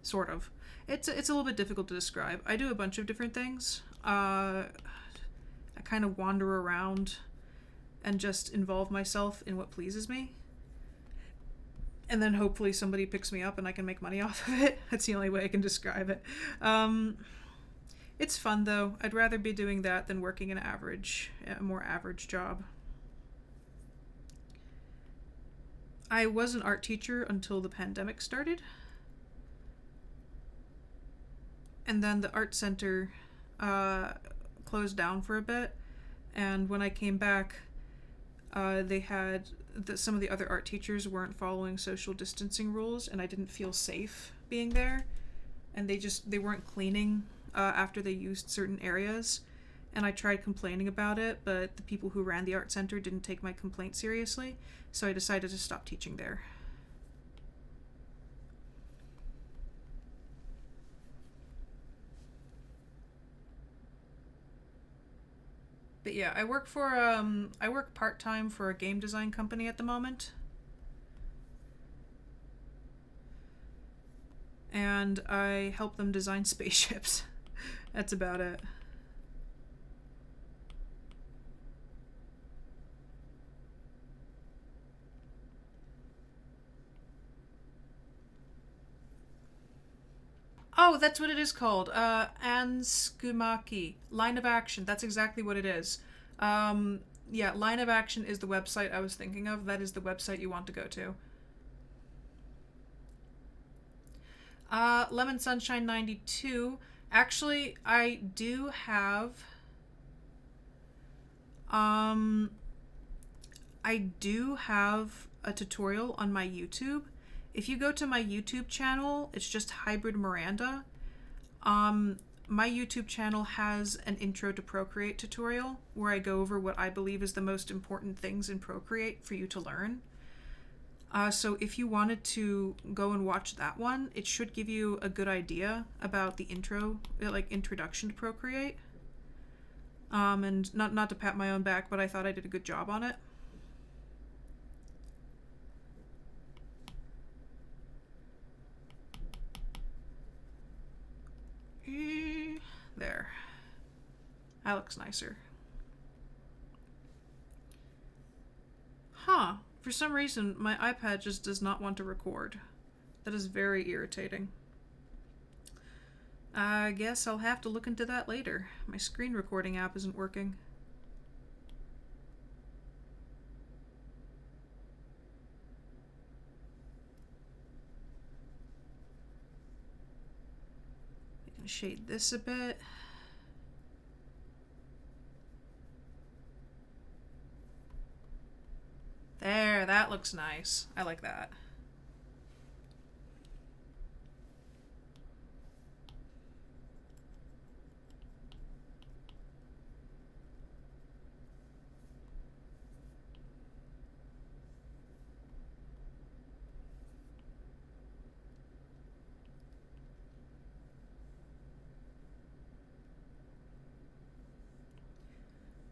Sort of. It's a little bit difficult to describe. I do a bunch of different things. I kind of wander around and just involve myself in what pleases me. And then hopefully somebody picks me up and I can make money off of it. That's the only way I can describe it. It's fun though. I'd rather be doing that than working a more average job. I was an art teacher until the pandemic started. And then the art center closed down for a bit, and when I came back, they had some of the other art teachers weren't following social distancing rules, and I didn't feel safe being there, and they weren't cleaning after they used certain areas, and I tried complaining about it, but the people who ran the art center didn't take my complaint seriously, so I decided to stop teaching there. But yeah, I work part-time for a game design company at the moment. And I help them design spaceships. That's about it. Oh, that's what it is called. Anskumaki. Line of Action. That's exactly what it is. Yeah, Line of Action is the website I was thinking of. That is the website you want to go to. Lemon Sunshine 92. Actually, I do have... a tutorial on my YouTube. If you go to my YouTube channel, it's just Hybrid Miranda. My YouTube channel has an Intro to Procreate tutorial where I go over what I believe is the most important things in Procreate for you to learn. So if you wanted to go and watch that one, it should give you a good idea about the introduction to Procreate. And not to pat my own back, but I thought I did a good job on it. There. That looks nicer. Huh. For some reason, my iPad just does not want to record. That is very irritating. I guess I'll have to look into that later. My screen recording app isn't working. I can shade this a bit. There, that looks nice. I like that.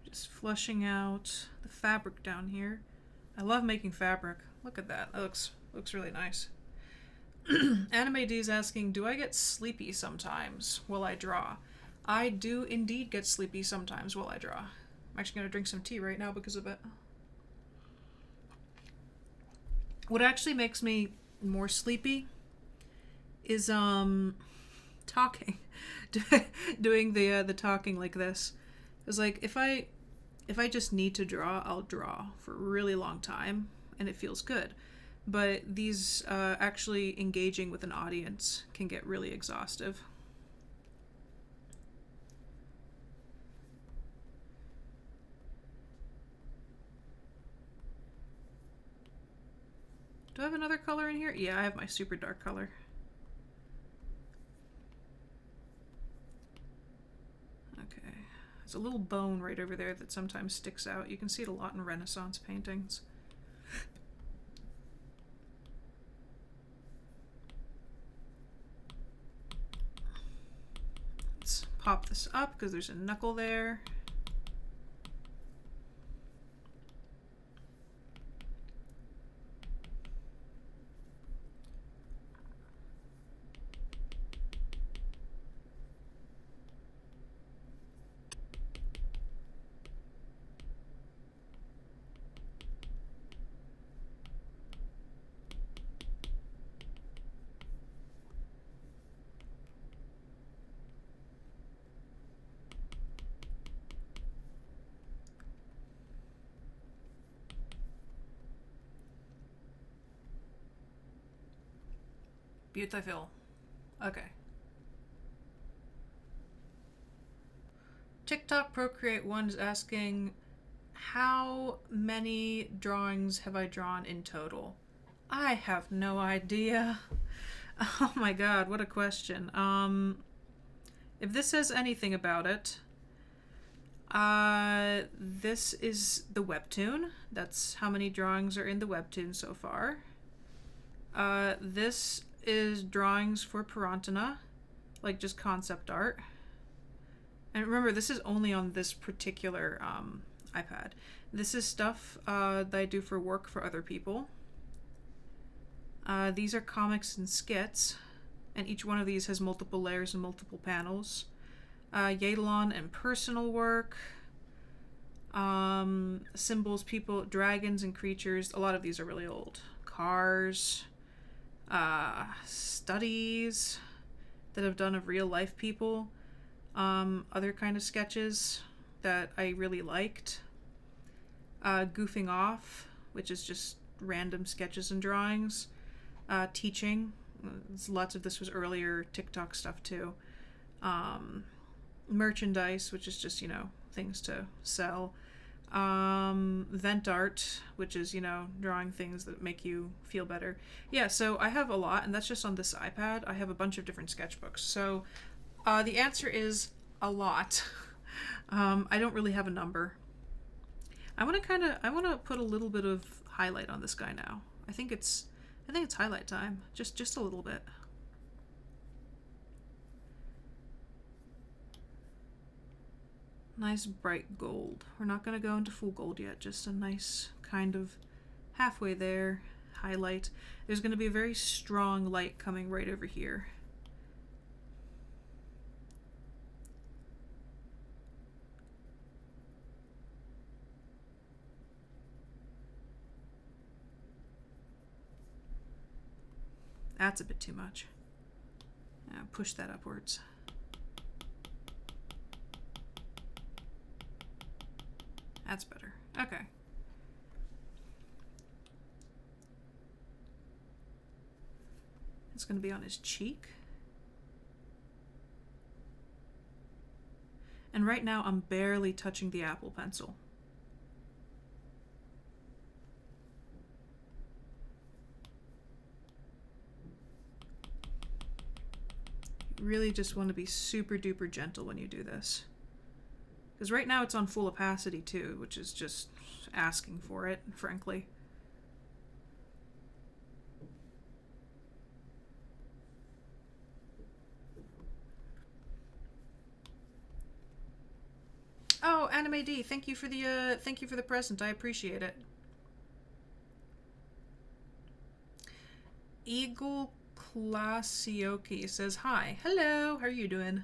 Just flushing out the fabric down here. I love making fabric. Look at that. That looks really nice. Anime D is asking, do I get sleepy sometimes while I draw? I do indeed get sleepy sometimes while I draw. I'm actually going to drink some tea right now because of it. What actually makes me more sleepy is talking. Doing the talking like this. It's like if I just need to draw, I'll draw for a really long time, and it feels good. But these actually engaging with an audience can get really exhaustive. Do I have another color in here? Yeah, I have my super dark color. Okay. There's a little bone right over there that sometimes sticks out. You can see it a lot in Renaissance paintings. Let's pop this up because there's a knuckle there. Beautiful. Okay. TikTok Procreate 1 is asking, how many drawings have I drawn in total? I have no idea. Oh my god, what a question. If this says anything about it, this is the webtoon. That's how many drawings are in the webtoon so far. This is drawings for Pirantina, like just concept art. And remember, this is only on this particular iPad. This is stuff that I do for work for other people. These are comics and skits, and each one of these has multiple layers and multiple panels. Eidolon and personal work. Symbols, people, dragons and creatures. A lot of these are really old. Cars. Studies that I've done of real life people. Other kind of sketches that I really liked. Goofing off, which is just random sketches and drawings. Teaching. Lots of this was earlier TikTok stuff too. Merchandise, which is just, things to sell. Vent art, which is, drawing things that make you feel better. Yeah, so I have a lot, and that's just on this iPad. I have a bunch of different sketchbooks. So the answer is a lot. I don't really have a number. I want to put a little bit of highlight on this guy now. I think it's highlight time. Just a little bit. Nice bright gold. We're not going to go into full gold yet, just a nice kind of halfway there highlight. There's going to be a very strong light coming right over here. That's a bit too much. Push that upwards. That's better. Okay. It's going to be on his cheek. And right now I'm barely touching the Apple Pencil. You really just want to be super duper gentle when you do this. Because right now it's on full opacity too, which is just asking for it, frankly. Oh, Anime D, thank you for the present. I appreciate it. Eagle Klasioki says hi. Hello, how are you doing?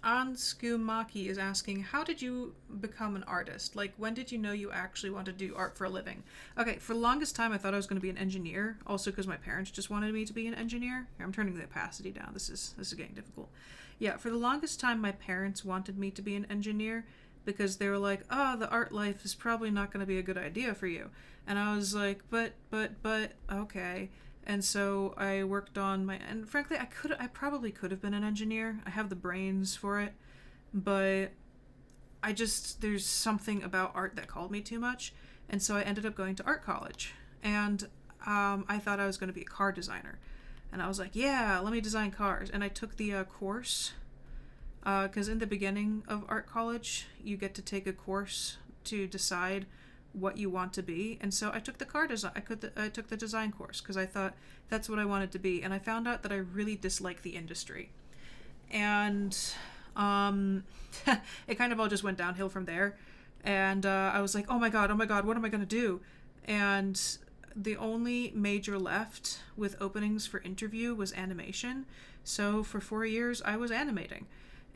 Anskumaki is asking, how did you become an artist? Like, when did you know you actually want to do art for a living? Okay, for the longest time I thought I was going to be an engineer, also because my parents just wanted me to be an engineer. Here, I'm turning the opacity down. This is getting difficult. Yeah, for the longest time my parents wanted me to be an engineer because they were like, oh, the art life is probably not going to be a good idea for you. And I was like, but, okay. And so I worked on and frankly, I probably could have been an engineer. I have the brains for it, but there's something about art that called me too much. And so I ended up going to art college, and I thought I was going to be a car designer. And I was like, yeah, let me design cars. And I took the course, because in the beginning of art college, you get to take a course to decide what you want to be. And so I took the car design. I took the design course because I thought that's what I wanted to be. And I found out that I really dislike the industry. And it kind of all just went downhill from there. And I was like, oh my god, what am I going to do? And the only major left with openings for interview was animation. So for 4 years, I was animating.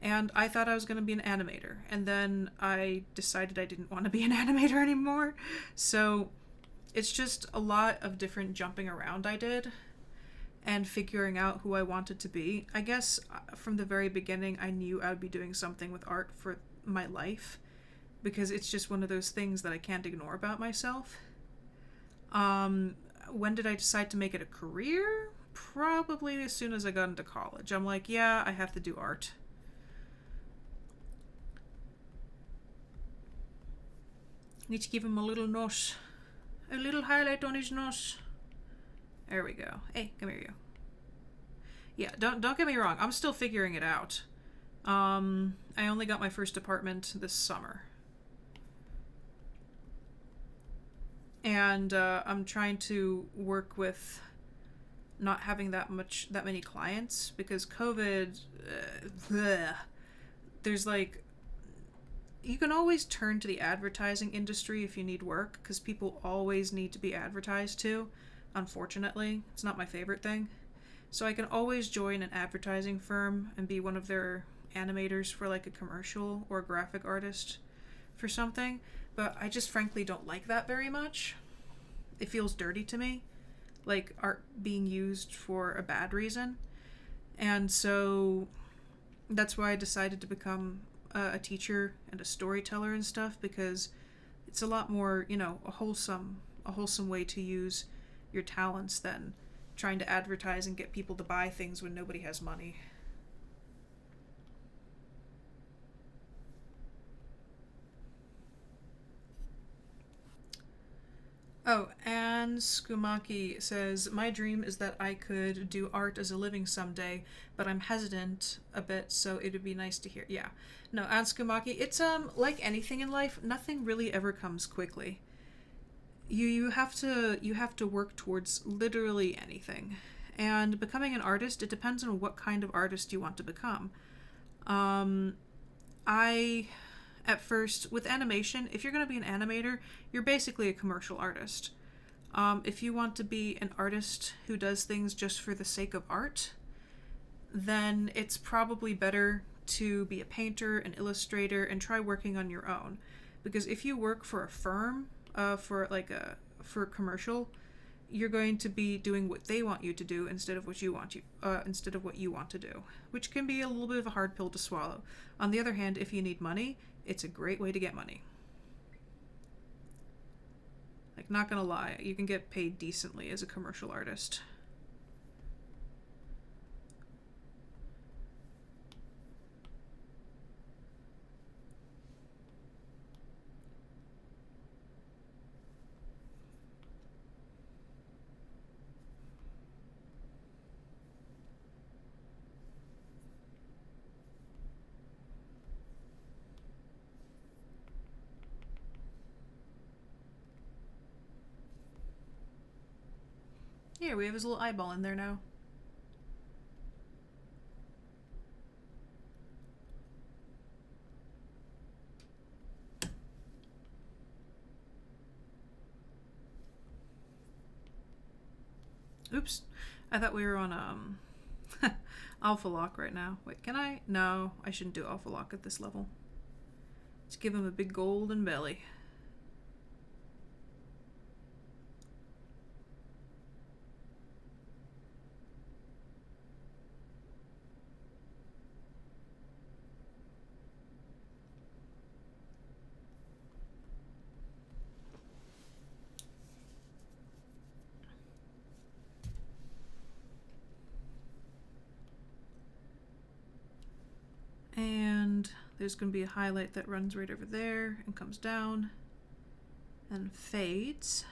And I thought I was going to be an animator. And then I decided I didn't want to be an animator anymore. So it's just a lot of different jumping around I did and figuring out who I wanted to be. I guess from the very beginning, I knew I would be doing something with art for my life, because it's just one of those things that I can't ignore about myself. When did I decide to make it a career? Probably as soon as I got into college. I'm like, yeah, I have to do art. Need to give him a little nose. A little highlight on his nose. There we go. Hey, come here, you. Yeah, don't get me wrong. I'm still figuring it out. I only got my first apartment this summer. And I'm trying to work with not having that many clients because COVID, there's like, you can always turn to the advertising industry if you need work because people always need to be advertised to. Unfortunately, it's not my favorite thing. So I can always join an advertising firm and be one of their animators for like a commercial or a graphic artist for something, but I just frankly don't like that very much. It feels dirty to me, like art being used for a bad reason. And so that's why I decided to become a teacher and a storyteller and stuff, because it's a lot more, you know, a wholesome way to use your talents than trying to advertise and get people to buy things when nobody has money. Oh, and Skumaki says, my dream is that I could do art as a living someday, but I'm hesitant a bit, so it would be nice to hear. Yeah. No, and Skumaki, it's like anything in life, nothing really ever comes quickly. You have to work towards literally anything. And becoming an artist, it depends on what kind of artist you want to become. At first, with animation, if you're going to be an animator, you're basically a commercial artist. If you want to be an artist who does things just for the sake of art, then it's probably better to be a painter, an illustrator, and try working on your own. Because if you work for a firm, for commercial, you're going to be doing what they want you to do instead of what you want to do, which can be a little bit of a hard pill to swallow. On the other hand, if you need money, it's a great way to get money. Like, not gonna lie, you can get paid decently as a commercial artist. Here, we have his little eyeball in there now. Oops. I thought we were on, Alpha Lock right now. Wait, can I? No, I shouldn't do Alpha Lock at this level. Let's give him a big golden belly. And there's going to be a highlight that runs right over there and comes down and fades.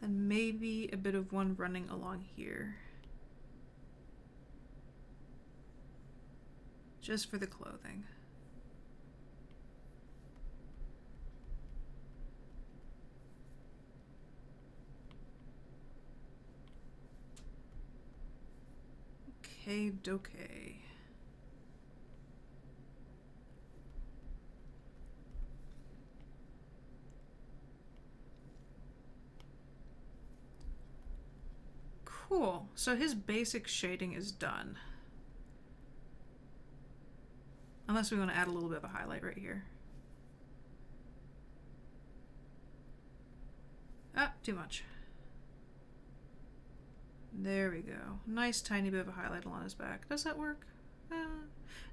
And maybe a bit of one running along here. Just for the clothing. Okay. Cool. So his basic shading is done. Unless we want to add a little bit of a highlight right here. Ah, too much. There we go. Nice tiny bit of a highlight along his back. Does that work?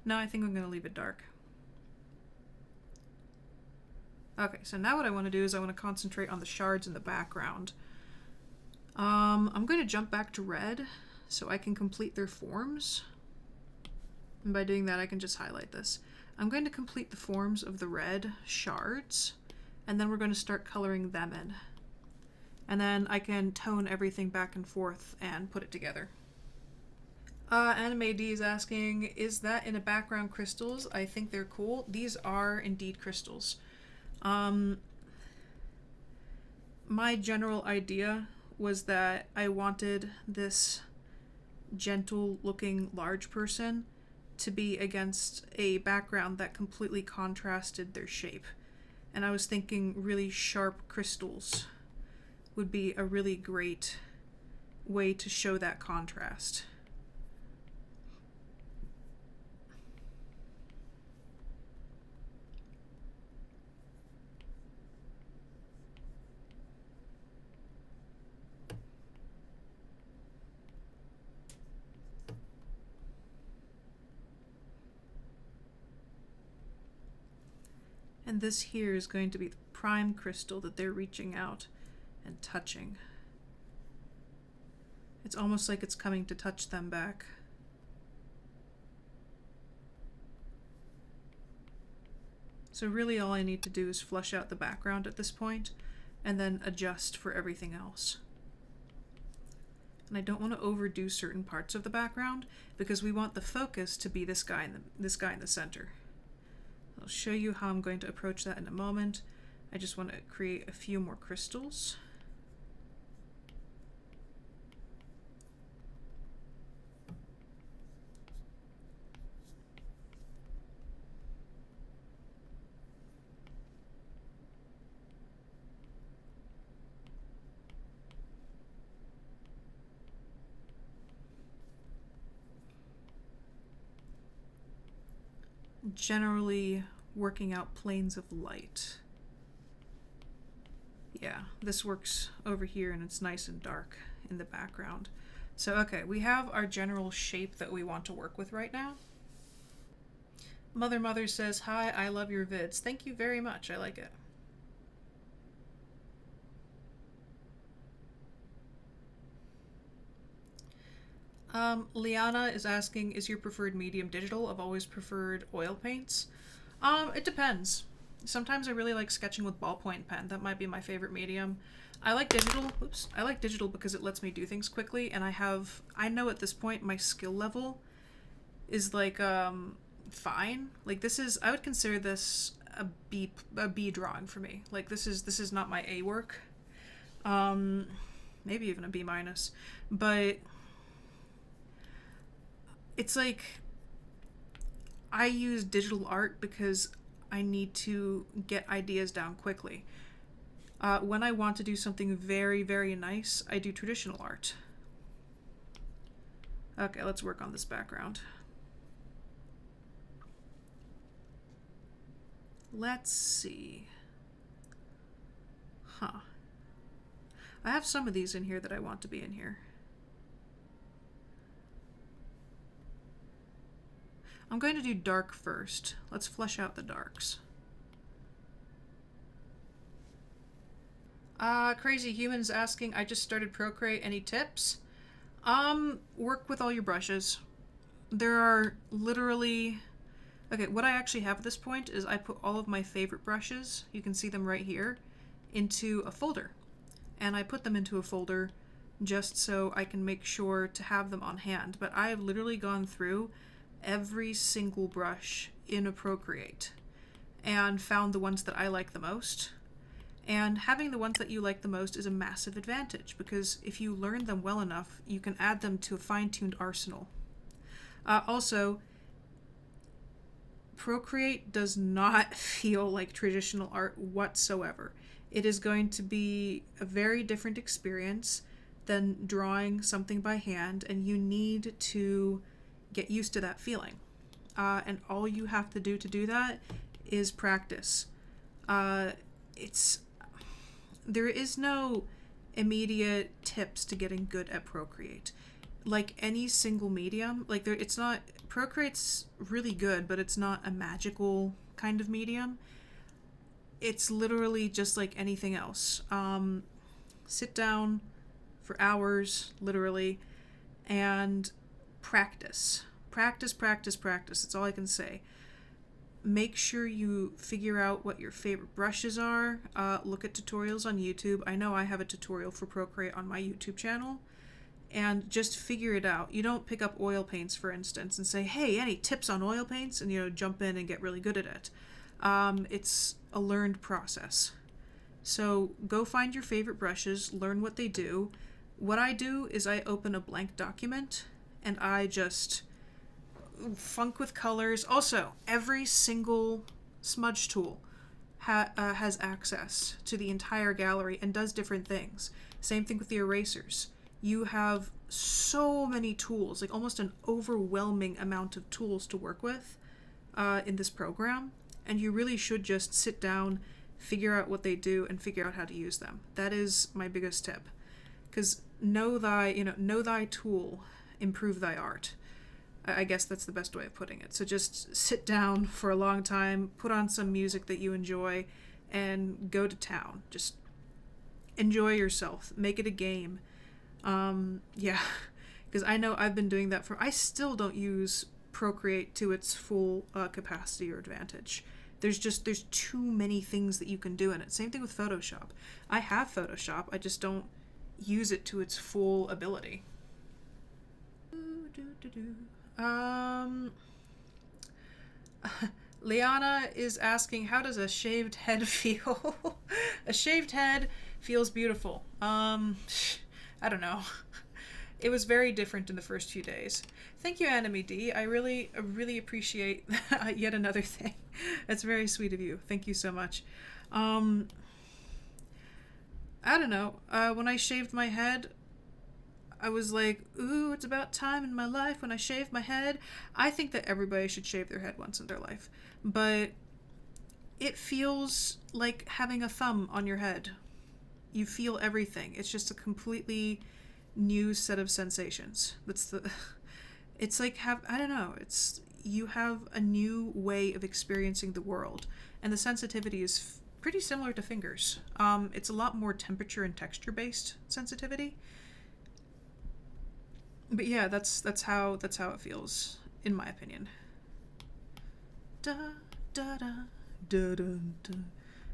No, I think I'm going to leave it dark. Okay, so now what I want to do is I want to concentrate on the shards in the background. I'm going to jump back to red so I can complete their forms. And by doing that, I can just highlight this. I'm going to complete the forms of the red shards, and then we're going to start coloring them in. And then I can tone everything back and forth and put it together. Anime D is asking, is that in a background crystals? I think they're cool. These are indeed crystals. My general idea was that I wanted this gentle looking large person to be against a background that completely contrasted their shape. And I was thinking really sharp crystals would be a really great way to show that contrast. And this here is going to be the prime crystal that they're reaching out and touching. It's almost like it's coming to touch them back. So really all I need to do is flush out the background at this point and then adjust for everything else. And I don't want to overdo certain parts of the background because we want the focus to be this guy in the center. I'll show you how I'm going to approach that in a moment. I just want to create a few more crystals. Generally working out planes of light. Yeah, this works over here and it's nice and dark in the background. So okay, we have our general shape that we want to work with right now. Mother says, hi, I love your vids. Thank you very much, I like it. Liana is asking, is your preferred medium digital? I've always preferred oil paints. It depends. Sometimes I really like sketching with ballpoint pen. That might be my favorite medium. I like digital. Oops. I like digital because it lets me do things quickly, and I know at this point my skill level is like fine. Like I would consider this a B drawing for me. Like this is not my A work. Maybe even a B minus. But it's like I use digital art because I need to get ideas down quickly. When I want to do something very, very nice, I do traditional art. Okay, let's work on this background. Let's see. I have some of these in here that I want to be in here. I'm going to do dark first. Let's flesh out the darks. Crazy Humans asking, I just started Procreate, any tips? Work with all your brushes. There are literally... Okay, what I actually have at this point is I put all of my favorite brushes, you can see them right here, into a folder. And I put them into a folder just so I can make sure to have them on hand. But I have literally gone through every single brush in a Procreate and found the ones that I like the most. And having the ones that you like the most is a massive advantage because if you learn them well enough, you can add them to a fine-tuned arsenal. Also, Procreate does not feel like traditional art whatsoever. It is going to be a very different experience than drawing something by hand, and you need to get used to that feeling. And all you have to do that is practice. There is no immediate tips to getting good at Procreate. Like any single medium, Procreate's really good, but it's not a magical kind of medium. It's literally just like anything else. Sit down for hours, literally, and practice. Practice, practice, practice. That's all I can say. Make sure you figure out what your favorite brushes are. Look at tutorials on YouTube. I know I have a tutorial for Procreate on my YouTube channel. And just figure it out. You don't pick up oil paints, for instance, and say, hey, any tips on oil paints? And, jump in and get really good at it. It's a learned process. So go find your favorite brushes, learn what they do. What I do is I open a blank document and I just funk with colors. Also, every single smudge tool has access to the entire gallery and does different things. Same thing with the erasers. You have so many tools, like almost an overwhelming amount of tools to work with in this program, and you really should just sit down, figure out what they do, and figure out how to use them. That is my biggest tip, because know thy tool, improve thy art. I guess that's the best way of putting it. So just sit down for a long time, put on some music that you enjoy, and go to town. Just enjoy yourself. Make it a game. Yeah, because I know I've been doing that I still don't use Procreate to its full capacity or advantage. There's too many things that you can do in it. Same thing with Photoshop. I have Photoshop, I just don't use it to its full ability. Liana is asking, how does a shaved head feel? A shaved head feels beautiful. I don't know. It was very different in the first few days. Thank you, Anime D. I really appreciate yet another thing. That's very sweet of you. Thank you so much. I don't know. When I shaved my head, I was like, ooh, it's about time in my life when I shave my head. I think that everybody should shave their head once in their life. But it feels like having a thumb on your head. You feel everything. It's just a completely new set of sensations. It's like I don't know. You have a new way of experiencing the world, and the sensitivity is pretty similar to fingers. It's a lot more temperature and texture based sensitivity. But yeah, that's how it feels, in my opinion. Da da da da da da.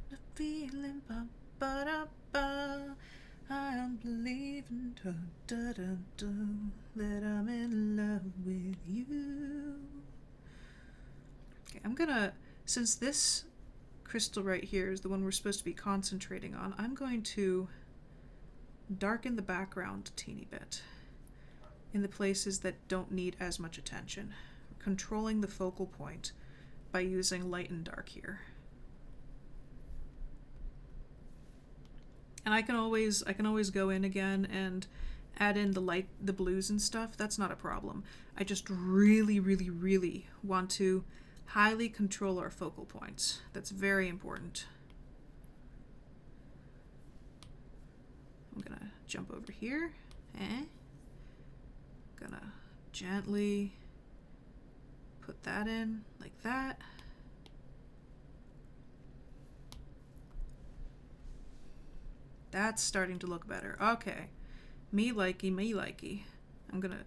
The feeling ba ba da ba. I am believing da da da da that I'm in love with you. Okay, I'm gonna, since this crystal right here is the one we're supposed to be concentrating on, I'm going to darken the background a teeny bit in the places that don't need as much attention, controlling the focal point by using light and dark here. And I can always go in again and add in the blues and stuff. That's not a problem. I just really want to highly control our focal points. That's very important. I'm gonna jump over here. Gonna gently put that in like that. That's starting to look better. Okay. Me likey. I'm gonna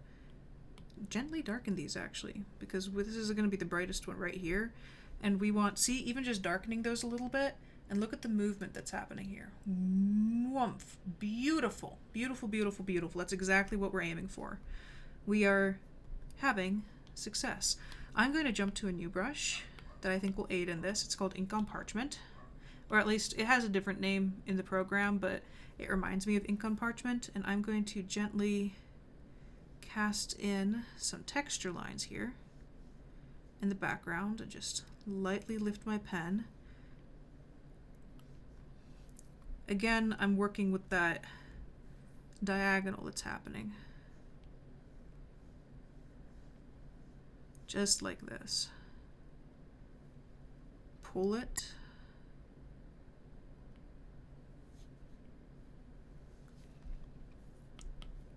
gently darken these actually, because this is gonna be the brightest one right here. And we want, see, even just darkening those a little bit, and look at the movement that's happening here. Woomph. Beautiful. Beautiful, beautiful, beautiful. That's exactly what we're aiming for. We are having success. I'm going to jump to a new brush that I think will aid in this. It's called Ink on Parchment. Or at least it has a different name in the program, but it reminds me of Ink on Parchment, and I'm going to gently cast in some texture lines here in the background and just lightly lift my pen. Again, I'm working with that diagonal that's happening. Just like this. Pull it.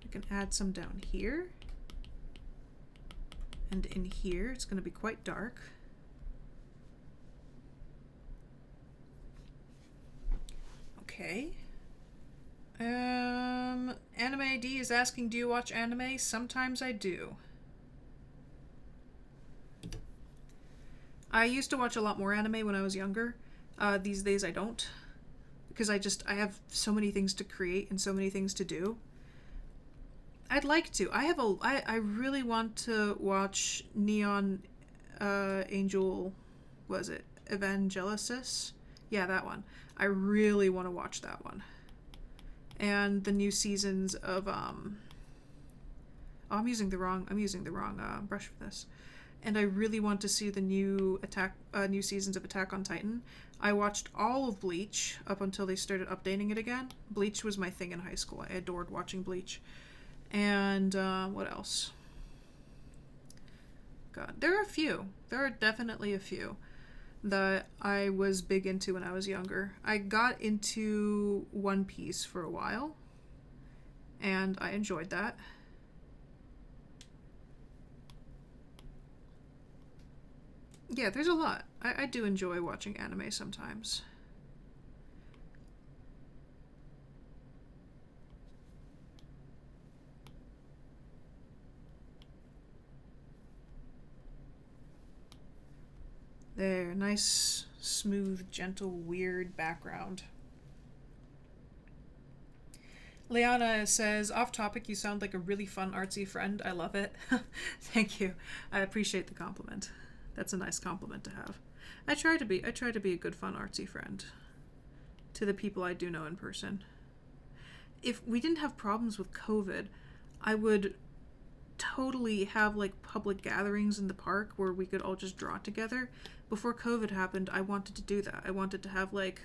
I can add some down here. And in here, it's going to be quite dark. Okay. Anime D is asking, do you watch anime? Sometimes I do. I used to watch a lot more anime when I was younger. These days I don't. Because I have so many things to create and so many things to do. I'd like to. I really want to watch Neon Angel, was it Evangelicis? Yeah, that one. I really want to watch that one. And the new seasons of I'm using the wrong brush for this. And I really want to see the new seasons of Attack on Titan. I watched all of Bleach up until they started updating it again. Bleach was my thing in high school. I adored watching Bleach. And what else? God, there are a few. There are definitely a few that I was big into when I was younger. I got into One Piece for a while, and I enjoyed that. Yeah, there's a lot. I do enjoy watching anime sometimes. There, nice, smooth, gentle, weird background. Liana says, off topic, you sound like a really fun artsy friend. I love it. Thank you. I appreciate the compliment. That's a nice compliment to have. I try to be a good fun artsy friend to the people I do know in person. If we didn't have problems with COVID, I would totally have like public gatherings in the park where we could all just draw together. Before COVID happened, I wanted to do that. I wanted to have like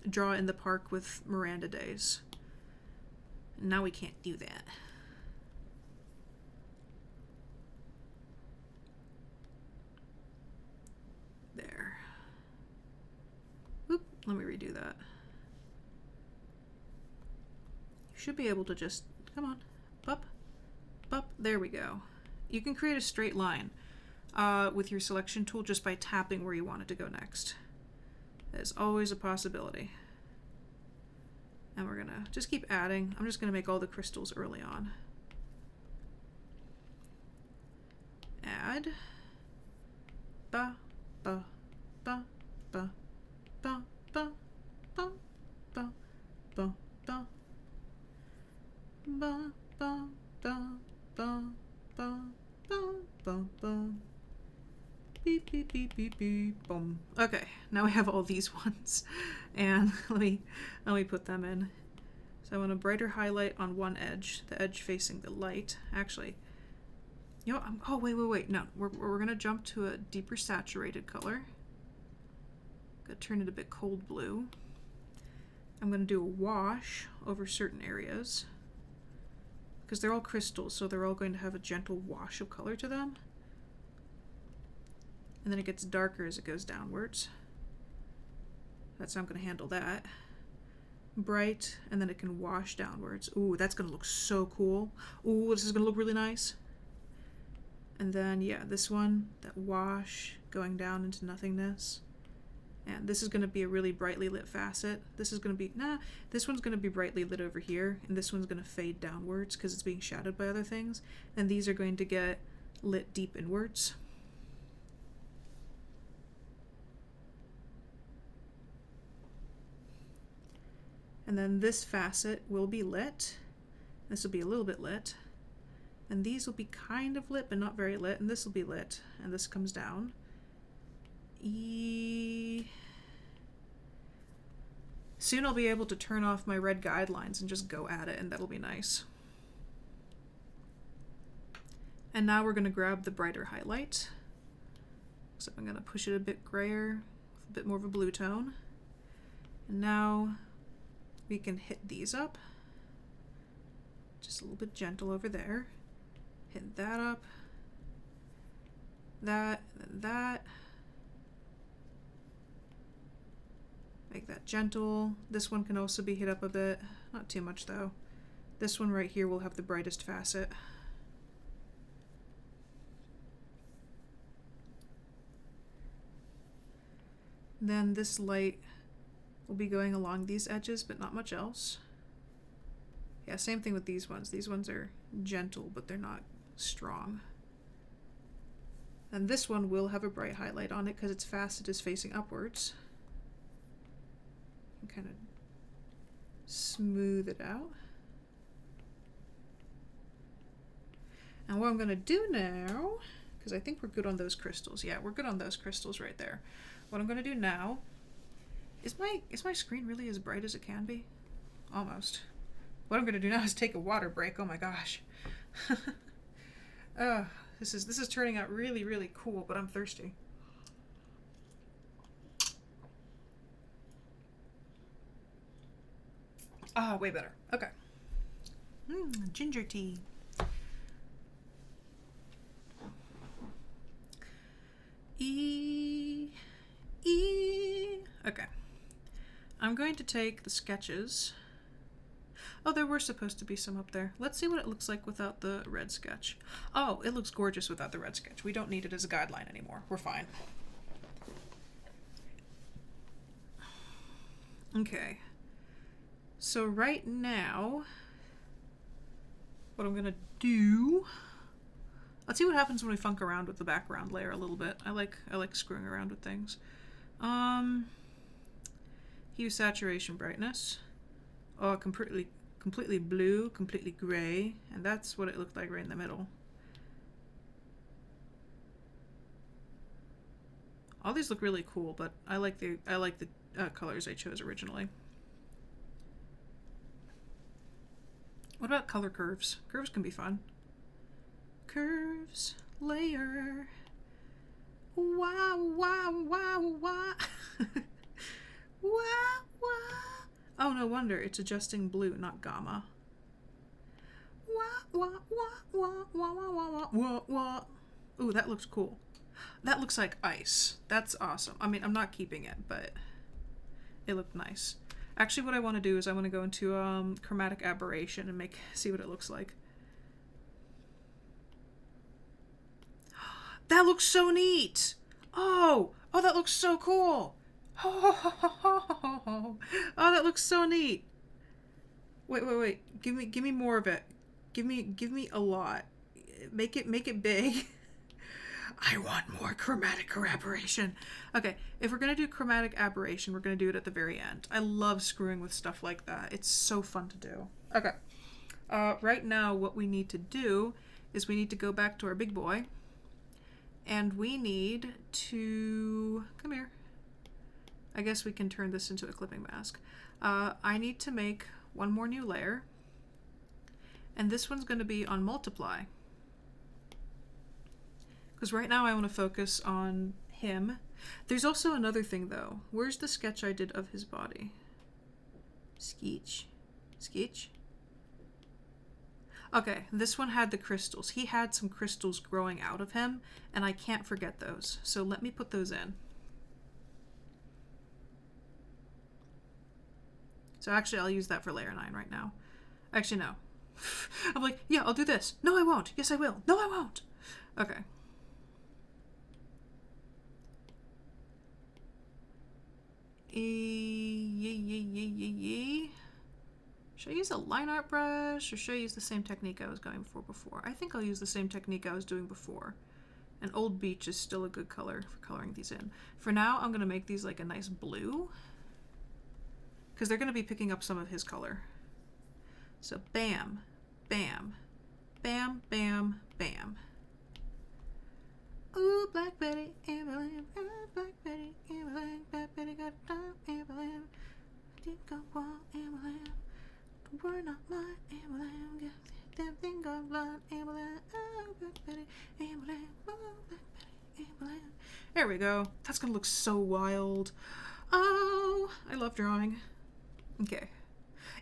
draw in the park with Miranda days. Now we can't do that. There. Oop, let me redo that. You should be able to just, come on, bup, bup, there we go. You can create a straight line with your selection tool just by tapping where you want it to go next. That is always a possibility. And we're gonna just keep adding. I'm just gonna make all the crystals early on. Add. Ba, ba, ba, ba, ba, ba, ba, ba, ba, ba, ba, ba, ba, ba, ba, ba, ba, ba. Beep, beep, beep, beep, beep, boom. Okay, now we have all these ones. And let me put them in. So I want a brighter highlight on one edge, the edge facing the light. Actually, you know, oh, wait. No, we're gonna jump to a deeper saturated color. Gonna turn it a bit cold blue. I'm gonna do a wash over certain areas because they're all crystals, so they're all going to have a gentle wash of color to them. And then it gets darker as it goes downwards. That's how I'm going to handle that. Bright, and then it can wash downwards. Ooh, that's going to look so cool. Ooh, this is going to look really nice. And then, yeah, this one, that wash going down into nothingness. And this is going to be a really brightly lit facet. This is going to be, this one's going to be brightly lit over here, and this one's going to fade downwards because it's being shadowed by other things. And these are going to get lit deep inwards. And then this facet will be lit. This will be a little bit lit. And these will be kind of lit, but not very lit. And this will be lit. And this comes down. Soon I'll be able to turn off my red guidelines and just go at it, and that'll be nice. And now we're going to grab the brighter highlight. So I'm going to push it a bit grayer, with a bit more of a blue tone. And now we can hit these up. Just a little bit gentle over there. Hit that up. That, and that. Make that gentle. This one can also be hit up a bit. Not too much though. This one right here will have the brightest facet. Then this light will be going along these edges, but not much else. Yeah, same thing with these ones. These ones are gentle, but they're not strong. And this one will have a bright highlight on it because its facet is facing upwards. You can kind of smooth it out. And what I'm going to do now, because I think we're good on those crystals. Yeah, we're good on those crystals right there. What I'm going to do now, is my screen really as bright as it can be? Almost. What I'm going to do now is take a water break. Oh my gosh. This is turning out really, really cool, but I'm thirsty. Ah, way better. Okay. Ginger tea. Okay. I'm going to take the sketches. Oh, there were supposed to be some up there. Let's see what it looks like without the red sketch. Oh, it looks gorgeous without the red sketch. We don't need it as a guideline anymore. We're fine. Okay. So right now, what I'm gonna do, let's see what happens when we funk around with the background layer a little bit. I like screwing around with things. Hue, saturation, brightness. Oh, completely blue, completely gray, and that's what it looked like right in the middle. All these look really cool, but I like the colors I chose originally. What about color curves? Curves can be fun. Curves, layer. Wow, wow, wow, wow. Wow, wow. Oh, no wonder it's adjusting blue, not gamma. Wah, wah, wah, wah, wah, wah, wah, wah, wah. Ooh, that looks cool. That looks like ice. That's awesome. I mean, I'm not keeping it, but it looked nice. Actually, what I want to do is I want to go into chromatic aberration and see what it looks like. That looks so neat. Oh, that looks so cool. Oh, that looks so neat. Wait. Give me more of it. Give me a lot. Make it big. I want more chromatic aberration. Okay, if we're gonna do chromatic aberration, we're gonna do it at the very end. I love screwing with stuff like that. It's so fun to do. Okay. Right now, what we need to do is we need to go back to our big boy, and we need to come here. I guess we can turn this into a clipping mask. I need to make one more new layer, and this one's going to be on multiply. Because right now I want to focus on him. There's also another thing though. Where's the sketch I did of his body? Sketch. Okay, this one had the crystals. He had some crystals growing out of him, and I can't forget those. So let me put those in. So actually, I'll use that for layer 9 right now. Actually, no. I'm like, yeah, I'll do this. No, I won't. Yes, I will. No, I won't. Okay. Should I use a line art brush, or should I use the same technique I was going for before? I think I'll use the same technique I was doing before. And Old Beach is still a good color for coloring these in. For now, I'm going to make these like a nice blue, because they're going to be picking up some of his color. So bam, bam, bam, bam, bam. Ooh, Black Betty, Amberland, Black Betty, Amberland, Black Betty got time, Amberland. Deep go wild, Amberland. We're not mine, Amberland. Get damn thing gone blind, Amberland. Oh, Black Betty, Amberland. Oh, Black Betty, Amberland. There we go. That's gonna look so wild. Oh, I love drawing. Okay.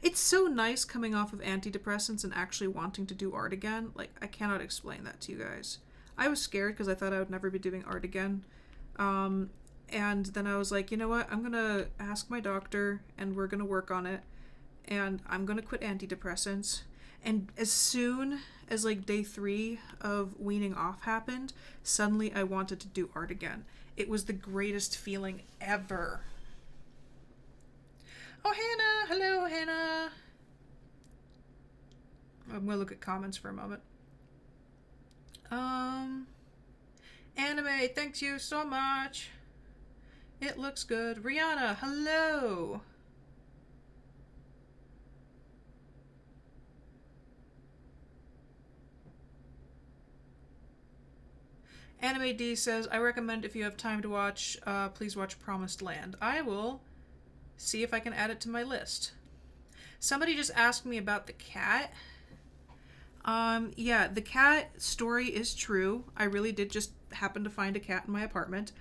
It's so nice coming off of antidepressants and actually wanting to do art again. Like, I cannot explain that to you guys. I was scared because I thought I would never be doing art again. And then I was like, you know what? I'm going to ask my doctor and we're going to work on it. And I'm going to quit antidepressants. And as soon as like day 3 of weaning off happened, suddenly I wanted to do art again. It was the greatest feeling ever. Oh, Hannah! Hello, Hannah! I'm gonna look at comments for a moment. Anime, thanks you so much. It looks good. Rihanna, hello. Anime D says, I recommend if you have time to watch, please watch Promised Land. I will see if I can add it to my list. Somebody just asked me about the cat. Yeah, the cat story is true. I really did just happen to find a cat in my apartment.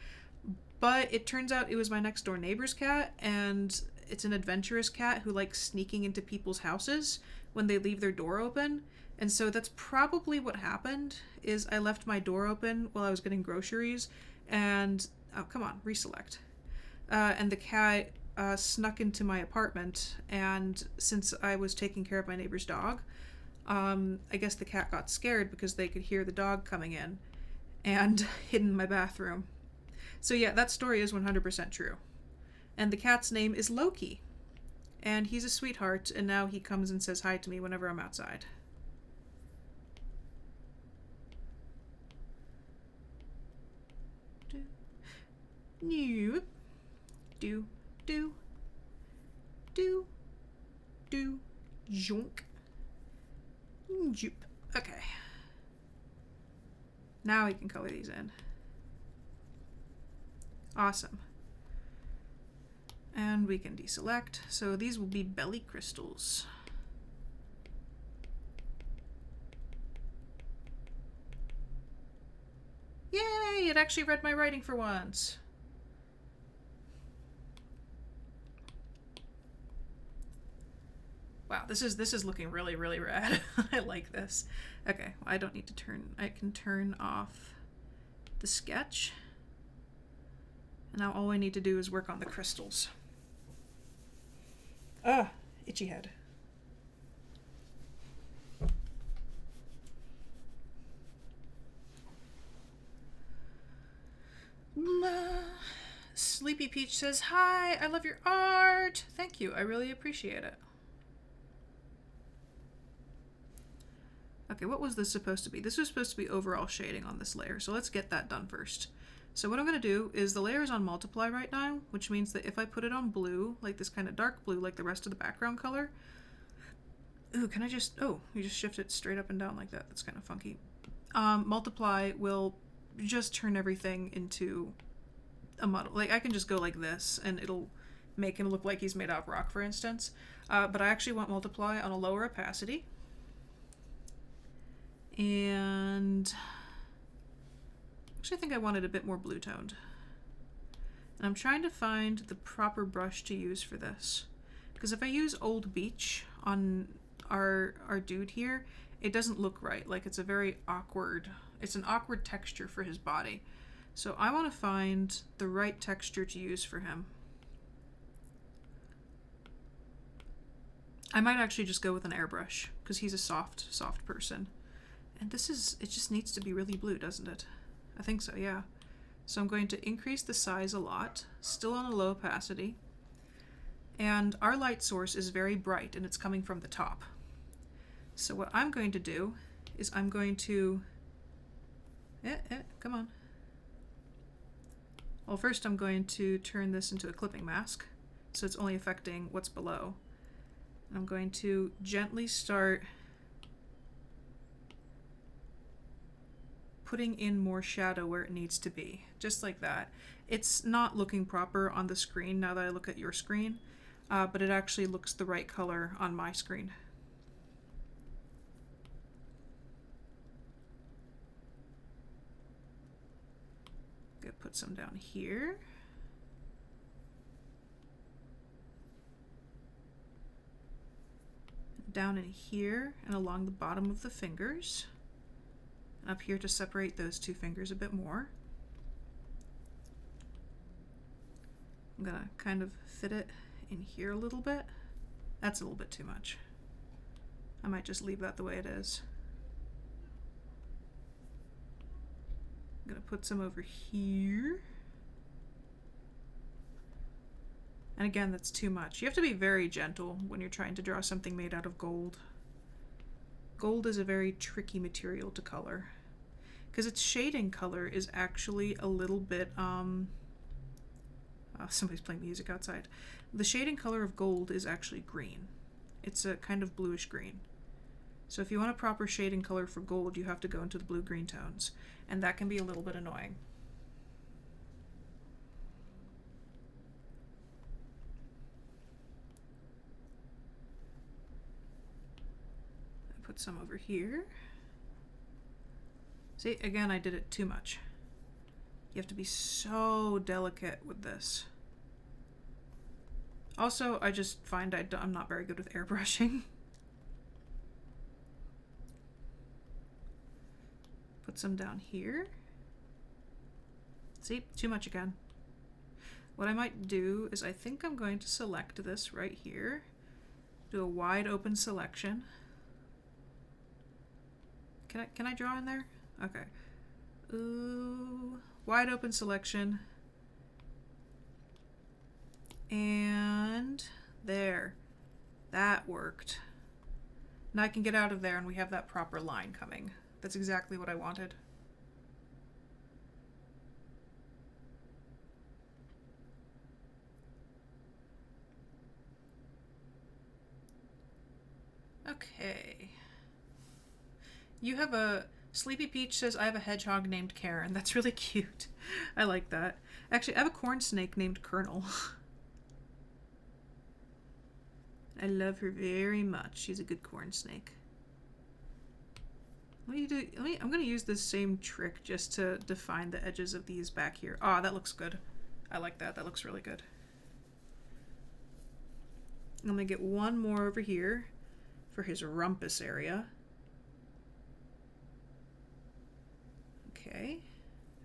But it turns out it was my next door neighbor's cat, and it's an adventurous cat who likes sneaking into people's houses when they leave their door open. And so that's probably what happened, is I left my door open while I was getting groceries, and, oh, come on, reselect. And the cat snuck into my apartment, and since I was taking care of my neighbor's dog, I guess the cat got scared because they could hear the dog coming in and hid in my bathroom. So yeah, that story is 100% true. And the cat's name is Loki. And he's a sweetheart, and now he comes and says hi to me whenever I'm outside. Do, do, do, do, do, jonk, joop. Okay. Now we can color these in. Awesome. And we can deselect. So these will be belly crystals. Yay! It actually read my writing for once. Wow, this is looking really, really rad. I like this. Okay, well, I don't need to turn, I can turn off the sketch. And now all I need to do is work on the crystals. Ah, itchy head. Sleepy Peach says, hi, I love your art. Thank you, I really appreciate it. Okay, what was this supposed to be? This was supposed to be overall shading on this layer, so let's get that done first. So what I'm going to do is the layer is on multiply right now, which means that if I put it on blue, like this kind of dark blue, like the rest of the background color. Ooh, can I just, oh, you just shift it straight up and down like that. That's kind of funky. Multiply will just turn everything into a model. Like I can just go like this and it'll make him look like he's made out of rock, for instance. But I actually want multiply on a lower opacity. And actually I think I wanted a bit more blue toned. And I'm trying to find the proper brush to use for this. Because if I use Old Beach on our dude here, it doesn't look right. Like it's a very awkward, it's an awkward texture for his body. So I want to find the right texture to use for him. I might actually just go with an airbrush because he's a soft person. And this is, it just needs to be really blue, doesn't it? I think so, yeah. So I'm going to increase the size a lot, still on a low opacity. And our light source is very bright and it's coming from the top. So what I'm going to do is I'm going to, come on. Well, first I'm going to turn this into a clipping mask, so it's only affecting what's below. And I'm going to gently start putting in more shadow where it needs to be, just like that. It's not looking proper on the screen now that I look at your screen, but it actually looks the right color on my screen. Gonna put some down here. Down in here and along the bottom of the fingers. Up here to separate those two fingers a bit more. I'm gonna kind of fit it in here a little bit. That's a little bit too much. I might just leave that the way it is. I'm gonna put some over here. And again, that's too much. You have to be very gentle when you're trying to draw something made out of gold. Gold is a very tricky material to color because its shading color is actually a little bit, somebody's playing music outside. The shading color of gold is actually green. It's a kind of bluish green. So if you want a proper shading color for gold, you have to go into the blue-green tones, and that can be a little bit annoying. I put some over here. See, again, I did it too much. You have to be so delicate with this. Also, I just find I'm not very good with airbrushing. Put some down here. See, too much again. What I might do is I think I'm going to select this right here. Do a wide open selection. Can I draw in there? Okay. Ooh, wide open selection. And there. That worked. Now I can get out of there and we have that proper line coming. That's exactly what I wanted. Okay. You have a... Sleepy Peach says, I have a hedgehog named Karen. That's really cute. I like that. Actually, I have a corn snake named Colonel. I love her very much. She's a good corn snake. I'm going to use this same trick just to define the edges of these back here. Ah, that looks good. I like that. That looks really good. I'm going to get one more over here for his rumpus area. Okay.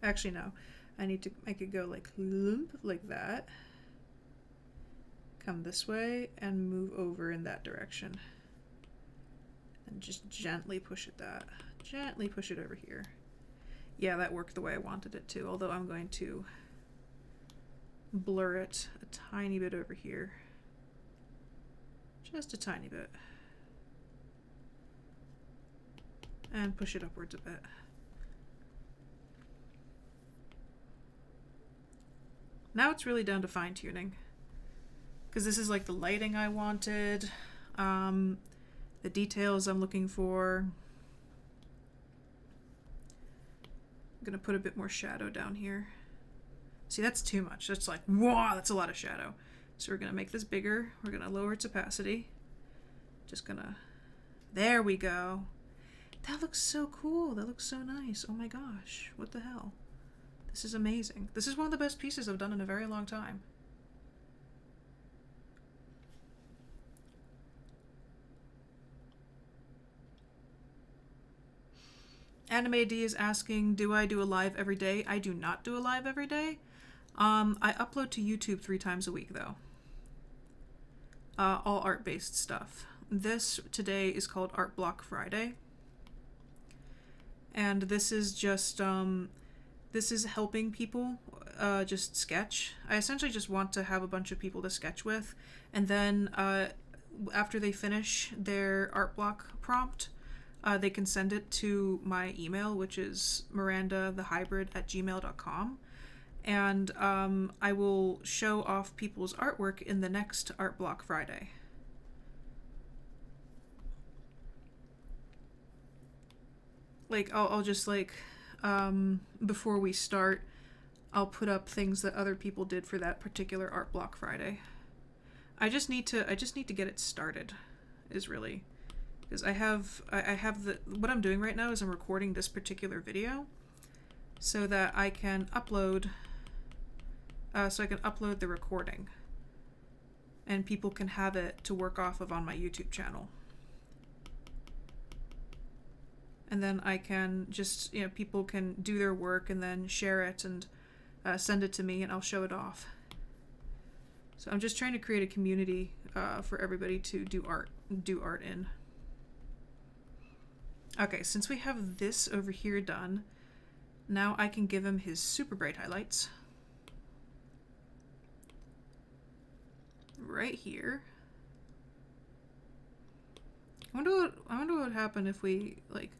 Actually, no. I need to make it go like lump, like that. Come this way and move over in that direction. And just gently push it Gently push it over here. Yeah, that worked the way I wanted it to, although I'm going to blur it a tiny bit over here. Just a tiny bit. And push it upwards a bit. Now it's really down to fine-tuning. Because this is like the lighting I wanted, the details I'm looking for. I'm gonna put a bit more shadow down here. See, that's too much. That's like, wow, that's a lot of shadow. So we're gonna make this bigger. We're gonna lower its opacity. Just gonna, there we go. That looks so cool. That looks so nice. Oh my gosh, what the hell? This is amazing. This is one of the best pieces I've done in a very long time. Anime D is asking, do I do a live every day? I do not do a live every day. I upload to YouTube 3 times a week though. All art-based stuff. This today is called ARTBLOCK Friday. And this is just, this is helping people just sketch. I essentially just want to have a bunch of people to sketch with. And then after they finish their art block prompt, they can send it to my email, which is mirandathehybrid@gmail.com. And I will show off people's artwork in the next ARTBLOCK Friday. Like, I'll just like, before we start, I'll put up things that other people did for that particular ARTBLOCK Friday. I just need to get it started, is really, because I have what I'm doing right now is I'm recording this particular video so that I can upload, the recording and people can have it to work off of on my YouTube channel. And then I can just, you know, people can do their work and then share it and send it to me and I'll show it off. So I'm just trying to create a community for everybody to do art in. Okay, since we have this over here done, now I can give him his super bright highlights. Right here. I wonder what would happen if we like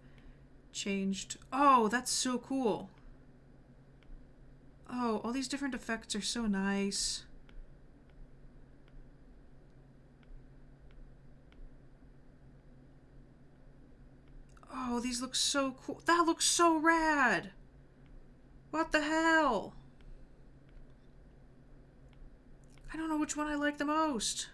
changed. Oh, that's so cool. Oh, all these different effects are so nice. Oh, these look so cool. That looks so rad. What the hell? I don't know which one I like the most.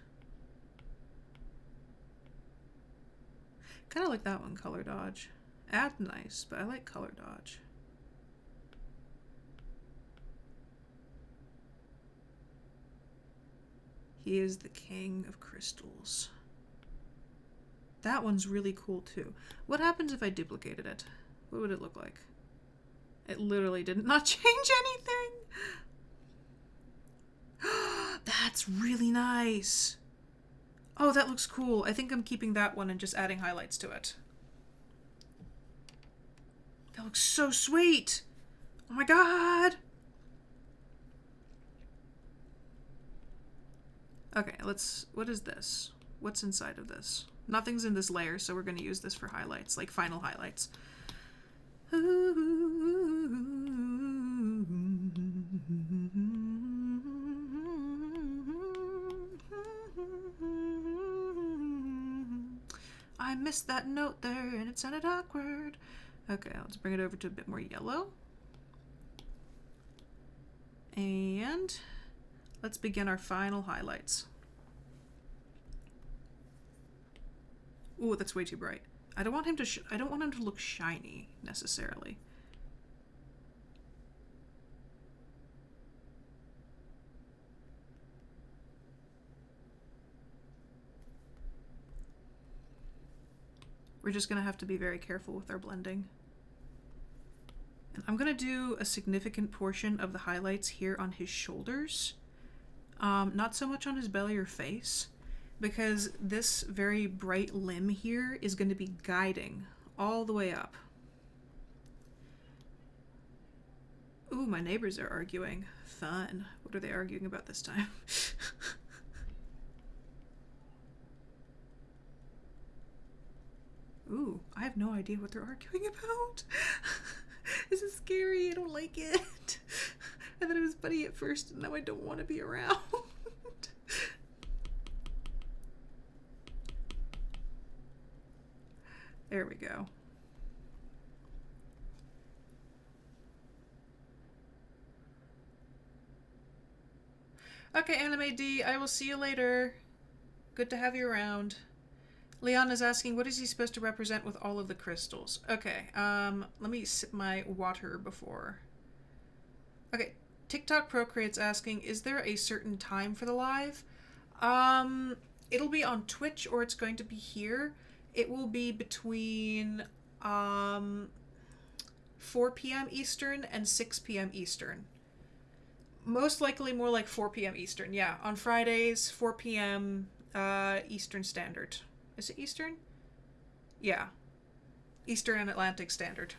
Kind of like that one, color dodge. Add nice, but I like color dodge. He is the king of crystals. That one's really cool too. What happens if I duplicated it? What would it look like? It literally did not change anything. That's really nice. Oh, that looks cool. I think I'm keeping that one and just adding highlights to it. That looks so sweet. Oh my god. Okay, what is this? What's inside of this? Nothing's in this layer, so we're going to use this for highlights, like final highlights. I missed that note there and it sounded awkward. Okay, let's bring it over to a bit more yellow. And let's begin our final highlights. Ooh, that's way too bright. I don't want him to look shiny necessarily. We're just gonna have to be very careful with our blending. And I'm gonna do a significant portion of the highlights here on his shoulders. Not so much on his belly or face, because this very bright limb here is going to be guiding all the way up. Ooh, my neighbors are arguing. Fun. What are they arguing about this time? Ooh, I have no idea what they're arguing about. This is scary. I don't like it. I thought it was funny at first, and now I don't want to be around. There we go. Okay, Anime D, I will see you later. Good to have you around. Leon is asking, what is he supposed to represent with all of the crystals? Okay, let me sip my water before. Okay, TikTok Procreate's asking, is there a certain time for the live? It'll be on Twitch or it's going to be here. It will be between 4 p.m. Eastern and 6 p.m. Eastern. Most likely more like 4 p.m. Eastern, yeah. On Fridays, 4 p.m. Eastern Standard. Is it Eastern? Yeah. Eastern and Atlantic Standard.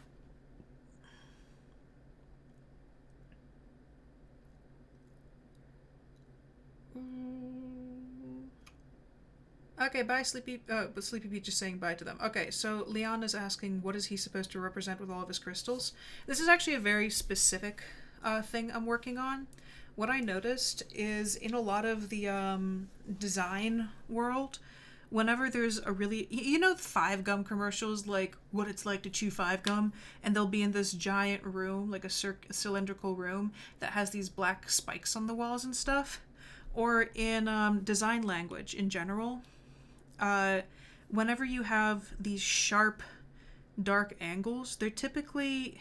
Okay, bye, Sleepy. But Sleepy Peach is saying bye to them. Okay, so Leon is asking, what is he supposed to represent with all of his crystals? This is actually a very specific thing I'm working on. What I noticed is in a lot of the design world, whenever there's a really, you know, 5-gum commercials, like what it's like to chew 5-gum, and they'll be in this giant room, like a cylindrical room that has these black spikes on the walls and stuff, or in design language in general. Whenever you have these sharp, dark angles, they're typically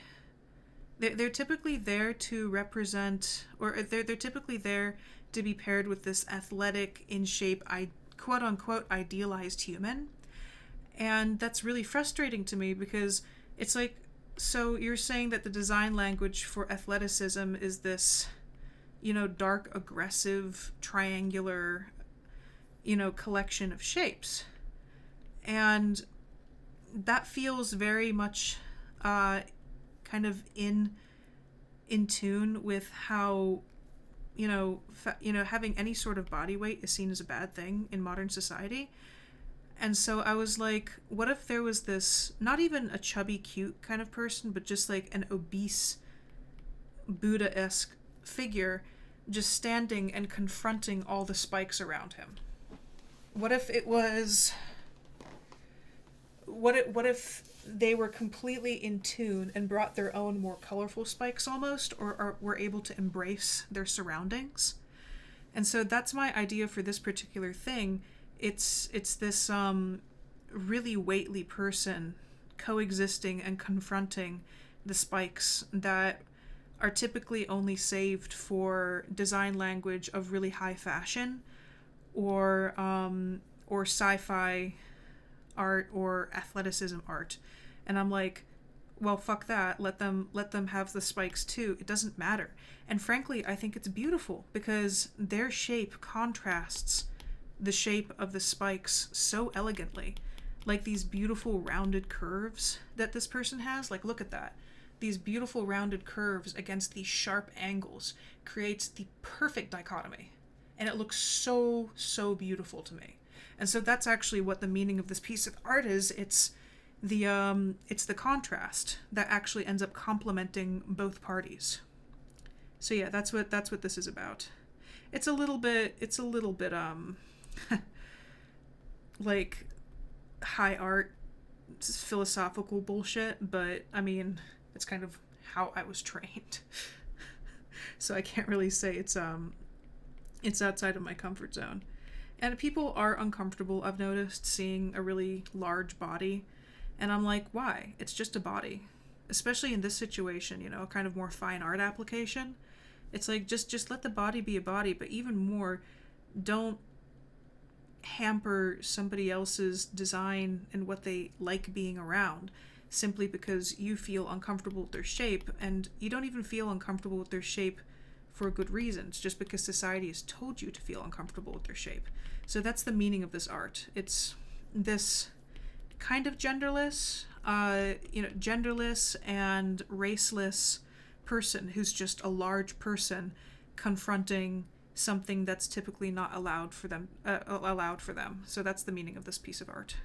there to represent, or they're typically there to be paired with this athletic, in shape, quote unquote idealized human, and that's really frustrating to me because it's like, so you're saying that the design language for athleticism is this, you know, dark, aggressive, triangular, you know, collection of shapes. And that feels very much kind of in tune with how, you know, having any sort of body weight is seen as a bad thing in modern society. And so I was like, what if there was this, not even a chubby, cute kind of person, but just like an obese, Buddha-esque figure just standing and confronting all the spikes around him? What if it was... What if they were completely in tune and brought their own more colorful spikes almost, or were able to embrace their surroundings? And so that's my idea for this particular thing. It's this really weightly person coexisting and confronting the spikes that are typically only saved for design language of really high fashion, or sci-fi art, or athleticism art. And I'm like, well, fuck that. Let them have the spikes too. It doesn't matter. And frankly, I think it's beautiful because their shape contrasts the shape of the spikes so elegantly. Like these beautiful rounded curves that this person has. Like, look at that. These beautiful rounded curves against these sharp angles creates the perfect dichotomy. And it looks so, so beautiful to me. And so that's actually what the meaning of this piece of art is. It's the contrast that actually ends up complementing both parties. So yeah, that's what this is about. It's a little bit like high art philosophical bullshit, but I mean, it's kind of how I was trained. So I can't really say it's outside of my comfort zone. And people are uncomfortable, I've noticed, seeing a really large body. And I'm like, why? It's just a body. Especially in this situation, you know, a kind of more fine art application. It's like, just let the body be a body, but even more, don't hamper somebody else's design and what they like being around simply because you feel uncomfortable with their shape, and you don't even feel uncomfortable with their shape for good reasons, just because society has told you to feel uncomfortable with their shape. So that's the meaning of this art. It's this kind of genderless, genderless and raceless person who's just a large person confronting something that's typically not allowed for them. So that's the meaning of this piece of art.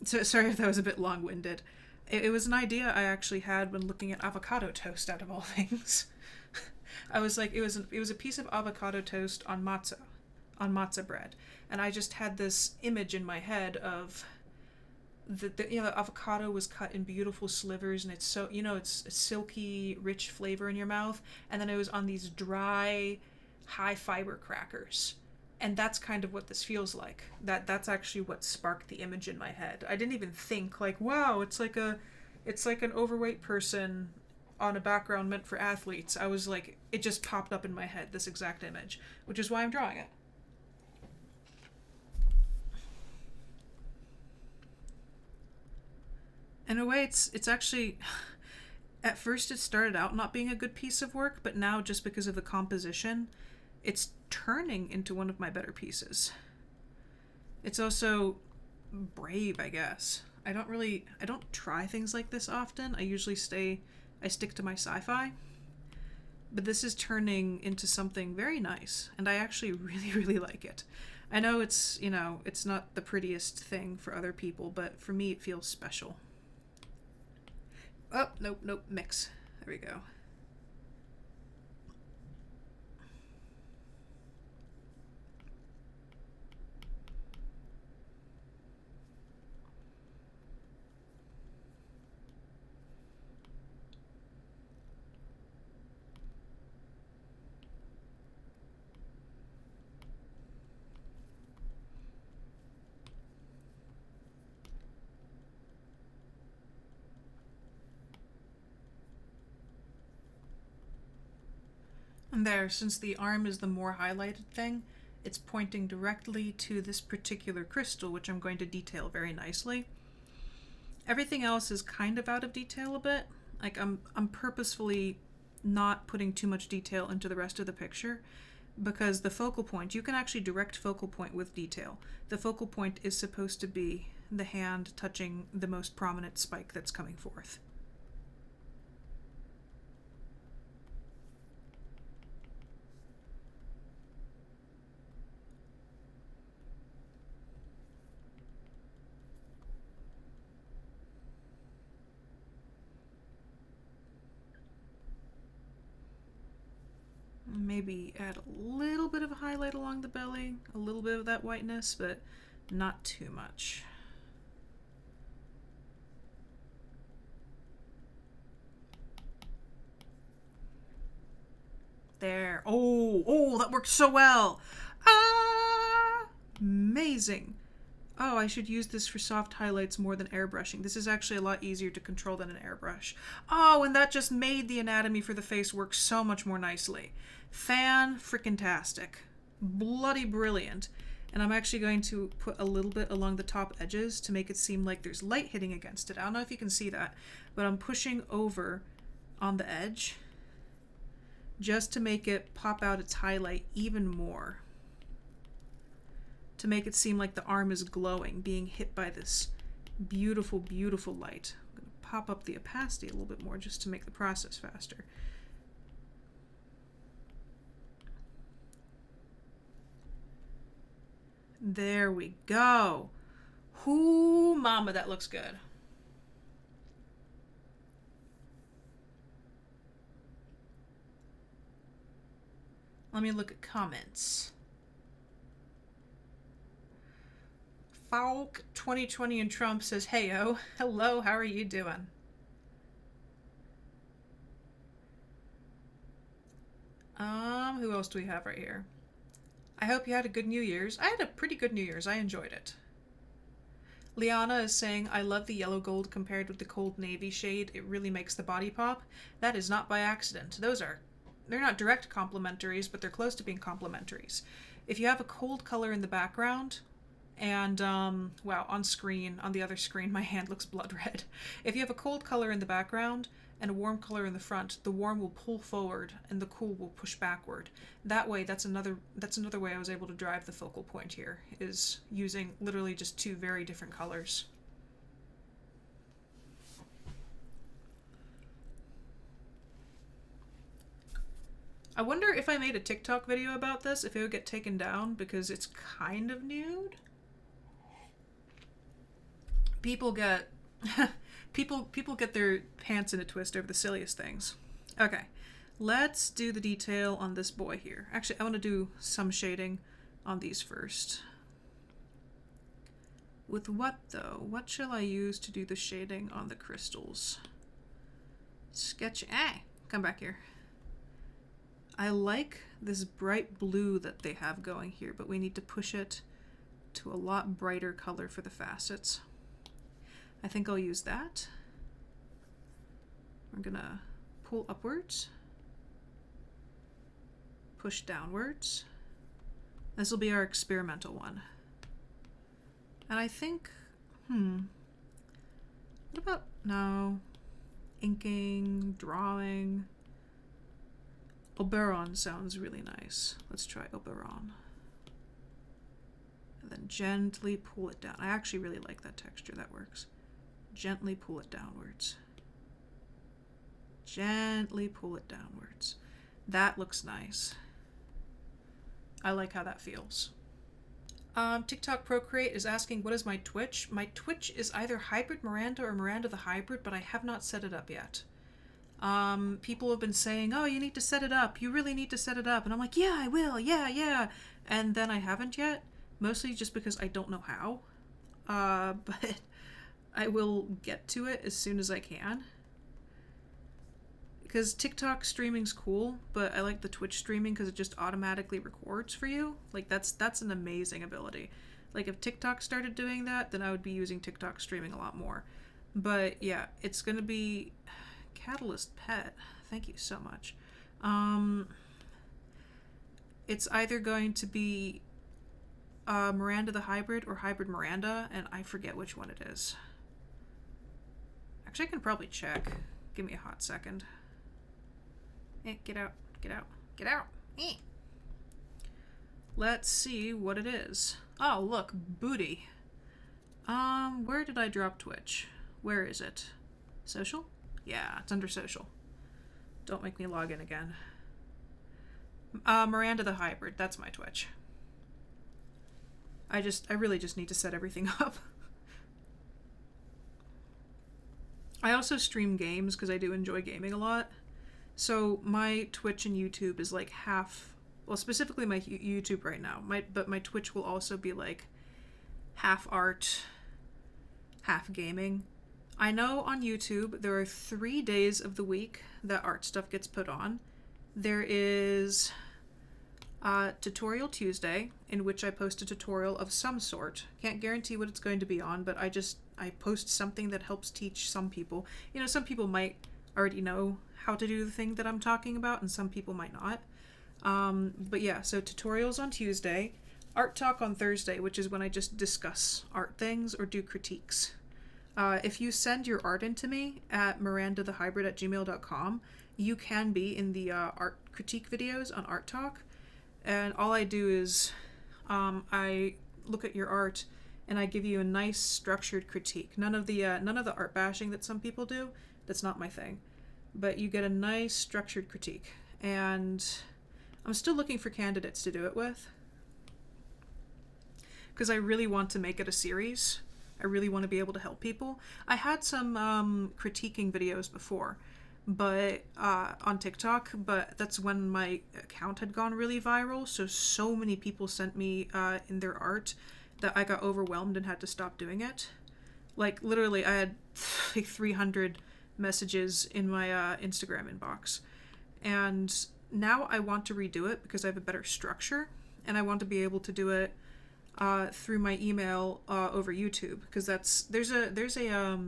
So sorry if that was a bit long-winded. It was an idea I actually had when looking at avocado toast, out of all things. I was like, it was a piece of avocado toast on matzah bread, and I just had this image in my head of the avocado was cut in beautiful slivers, and it's so, it's a silky, rich flavor in your mouth, and then it was on these dry, high fiber crackers. And that's kind of what this feels like. That's actually what sparked the image in my head. I didn't even think like, wow, it's like an overweight person on a background meant for athletes. I was like, it just popped up in my head, this exact image, which is why I'm drawing it. In a way, it's actually, at first it started out not being a good piece of work, but now just because of the composition, it's turning into one of my better pieces. It's also brave, I guess. I don't try things like this often. I stick to my sci-fi. But this is turning into something very nice, and I actually really, really like it. I know it's not the prettiest thing for other people, but for me it feels special. Oh, nope, mix. There we go. And there, since the arm is the more highlighted thing, it's pointing directly to this particular crystal, which I'm going to detail very nicely. Everything else is kind of out of detail a bit. Like I'm purposefully not putting too much detail into the rest of the picture, because the focal point, you can actually direct focal point with detail. The focal point is supposed to be the hand touching the most prominent spike that's coming forth. maybe add a little bit of a highlight along the belly, a little bit of that whiteness, but not too much. There. Oh, that worked so well. Ah, amazing. Oh, I should use this for soft highlights more than airbrushing. This is actually a lot easier to control than an airbrush. Oh, and that just made the anatomy for the face work so much more nicely. Fan-frickin-tastic. Bloody brilliant. And I'm actually going to put a little bit along the top edges to make it seem like there's light hitting against it. I don't know if you can see that, but I'm pushing over on the edge just to make it pop out its highlight even more. To make it seem like the arm is glowing, being hit by this beautiful, beautiful light. I'm going to pop up the opacity a little bit more just to make the process faster. There we go. Whoo, mama, that looks good. Let me look at comments. Falk 2020 and Trump says, "Heyo, hello, how are you doing?" Who else do we have right here? I hope you had a good New Year's. I had a pretty good New Year's. I enjoyed it. Liana is saying, "I love the yellow gold compared with the cold navy shade. It really makes the body pop." That is not by accident. They're not direct complementaries, but they're close to being complementaries. If you have a cold color in the background, and, wow, on the other screen, my hand looks blood red. If you have a cold color in the background and a warm color in the front, the warm will pull forward and the cool will push backward. That way, that's another way I was able to drive the focal point here, is using literally just two very different colors. I wonder if I made a TikTok video about this, if it would get taken down, because it's kind of nude. People get people get their pants in a twist over the silliest things. Okay, let's do the detail on this boy here. Actually, I want to do some shading on these first. With what, though? What shall I use to do the shading on the crystals? Sketch. Come back here. I like this bright blue that they have going here, but we need to push it to a lot brighter color for the facets. I think I'll use that. We're gonna pull upwards, push downwards. This will be our experimental one. And I think, what about, no, inking, drawing. Oberon sounds really nice. Let's try Oberon. And then gently pull it down. I actually really like that texture. That works. Gently pull it downwards. Gently pull it downwards. That looks nice. I like how that feels. TikTok Procreate is asking, what is my Twitch? My Twitch is either Hybrid Miranda or Miranda the Hybrid, but I have not set it up yet. People have been saying, oh, you need to set it up. You really need to set it up. And I'm like, yeah, I will. Yeah. And then I haven't yet, mostly just because I don't know how. But I will get to it as soon as I can. Because TikTok streaming's cool, but I like the Twitch streaming because it just automatically records for you. Like, that's an amazing ability. Like, if TikTok started doing that, then I would be using TikTok streaming a lot more. But yeah, it's going to be... Catalyst Pet, thank you so much. It's either going to be Miranda the Hybrid or Hybrid Miranda, and I forget which one it is. Actually, I can probably check. Give me a hot second. Get out. Let's see what it is. Oh, look, booty. Where did I drop Twitch? Where is it? Social? Yeah, it's under social. Don't make me log in again. Miranda the Hybrid, that's my Twitch. I really just need to set everything up. I also stream games because I do enjoy gaming a lot. So my Twitch and YouTube is like half, well, specifically my YouTube right now. But my Twitch will also be like half art, half gaming. I know on YouTube there are 3 days of the week that art stuff gets put on. There is Tutorial Tuesday, in which I post a tutorial of some sort. Can't guarantee what it's going to be on, but I post something that helps teach some people. You know, some people might already know how to do the thing that I'm talking about, and some people might not. But yeah, so tutorials on Tuesday, art talk on Thursday, which is when I just discuss art things or do critiques. If you send your art in to me at mirandathehybrid@gmail.com, you can be in the art critique videos on Art Talk. And all I do is I look at your art and I give you a nice structured critique. None of the art bashing that some people do. That's not my thing. But you get a nice structured critique. And I'm still looking for candidates to do it with, because I really want to make it a series. I really want to be able to help people. I had some critiquing videos before, but on TikTok, but that's when my account had gone really viral. So many people sent me in their art that I got overwhelmed and had to stop doing it. Like literally, I had like 300 messages in my Instagram inbox, and now I want to redo it because I have a better structure, and I want to be able to do it through my email over YouTube, because there's a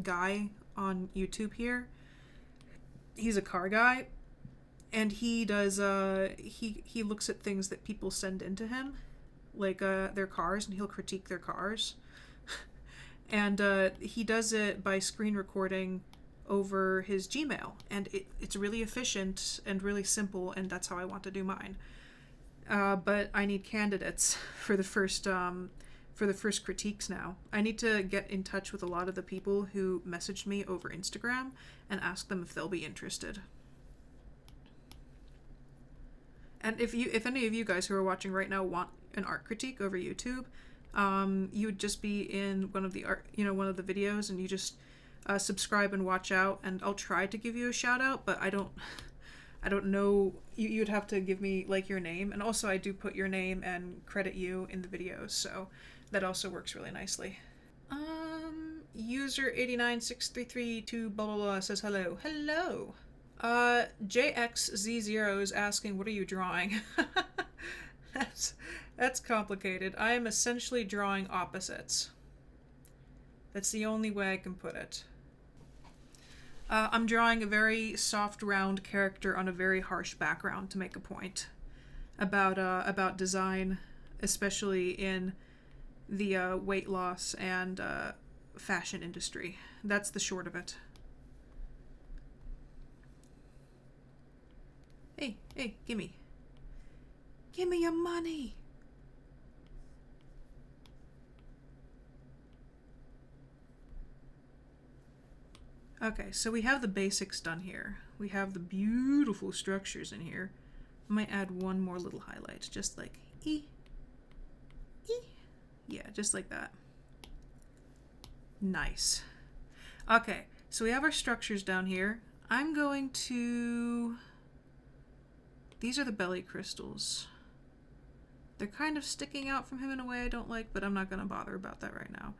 guy on YouTube here. He's a car guy, and he does he looks at things that people send into him, like their cars, and he'll critique their cars. And he does it by screen recording over his Gmail, and it's really efficient and really simple, and that's how I want to do mine. But I need candidates for the first critiques now. I need to get in touch with a lot of the people who messaged me over Instagram and ask them if they'll be interested. And if any of you guys who are watching right now want an art critique over YouTube, you would just be in one of the videos, and you just subscribe and watch out, and I'll try to give you a shout out, but I don't know. You'd have to give me like your name, and also I do put your name and credit you in the videos, so that also works really nicely. User 89633 blah blah blah says hello. Hello. JXZ0 is asking, what are you drawing? That's complicated. I am essentially drawing opposites. That's the only way I can put it. I'm drawing a very soft, round character on a very harsh background to make a point about design, especially in the weight loss and fashion industry. That's the short of it. Hey, gimme your money. Okay, so we have the basics done here. We have the beautiful structures in here. I might add one more little highlight, just like yeah, just like that. Nice. Okay, so we have our structures down here. I'm going to... These are the belly crystals. They're kind of sticking out from him in a way I don't like, but I'm not going to bother about that right now.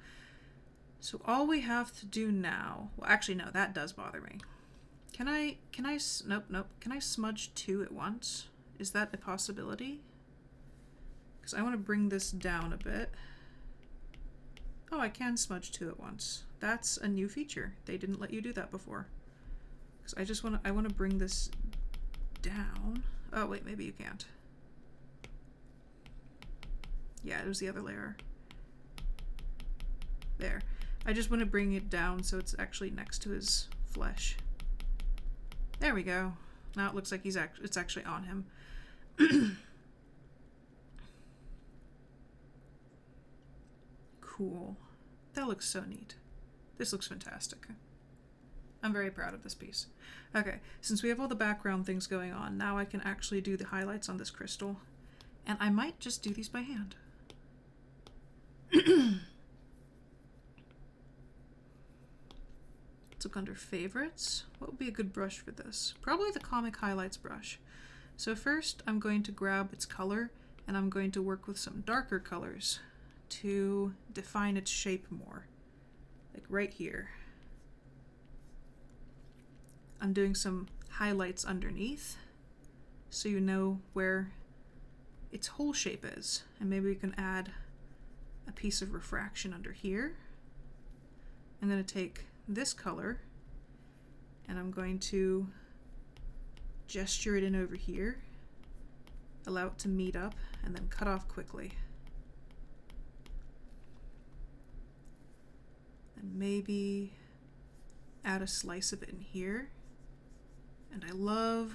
So all we have to do now... Well, actually, no, that does bother me. Nope. Can I smudge 2 at once? Is that a possibility? Because I want to bring this down a bit. Oh, I can smudge 2 at once. That's a new feature. They didn't let you do that before. Because I want to bring this down. Oh, wait, maybe you can't. Yeah, it was the other layer. There. I just want to bring it down so it's actually next to his flesh. There we go. Now it looks like it's actually on him. Cool. That looks so neat. This looks fantastic. I'm very proud of this piece. Okay, since we have all the background things going on, now I can actually do the highlights on this crystal. And I might just do these by hand. Let's look under favorites. What would be a good brush for this? Probably the Comic Highlights brush. So first I'm going to grab its color and I'm going to work with some darker colors to define its shape more. Like right here. I'm doing some highlights underneath so you know where its whole shape is. And maybe we can add a piece of refraction under here. I'm going to take this color and I'm going to gesture it in over here, allow it to meet up, and then cut off quickly. And maybe add a slice of it in here. And I love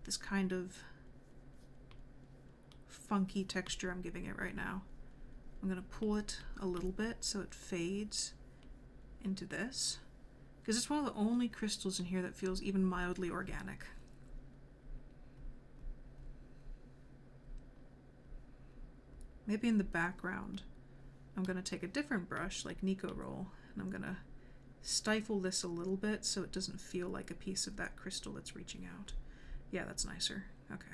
this kind of funky texture I'm giving it right now. I'm going to pull it a little bit so it fades into this, because it's one of the only crystals in here that feels even mildly organic. Maybe in the background I'm going to take a different brush like Nico Roll and I'm going to stifle this a little bit so it doesn't feel like a piece of that crystal that's reaching out. Yeah, that's nicer. Okay.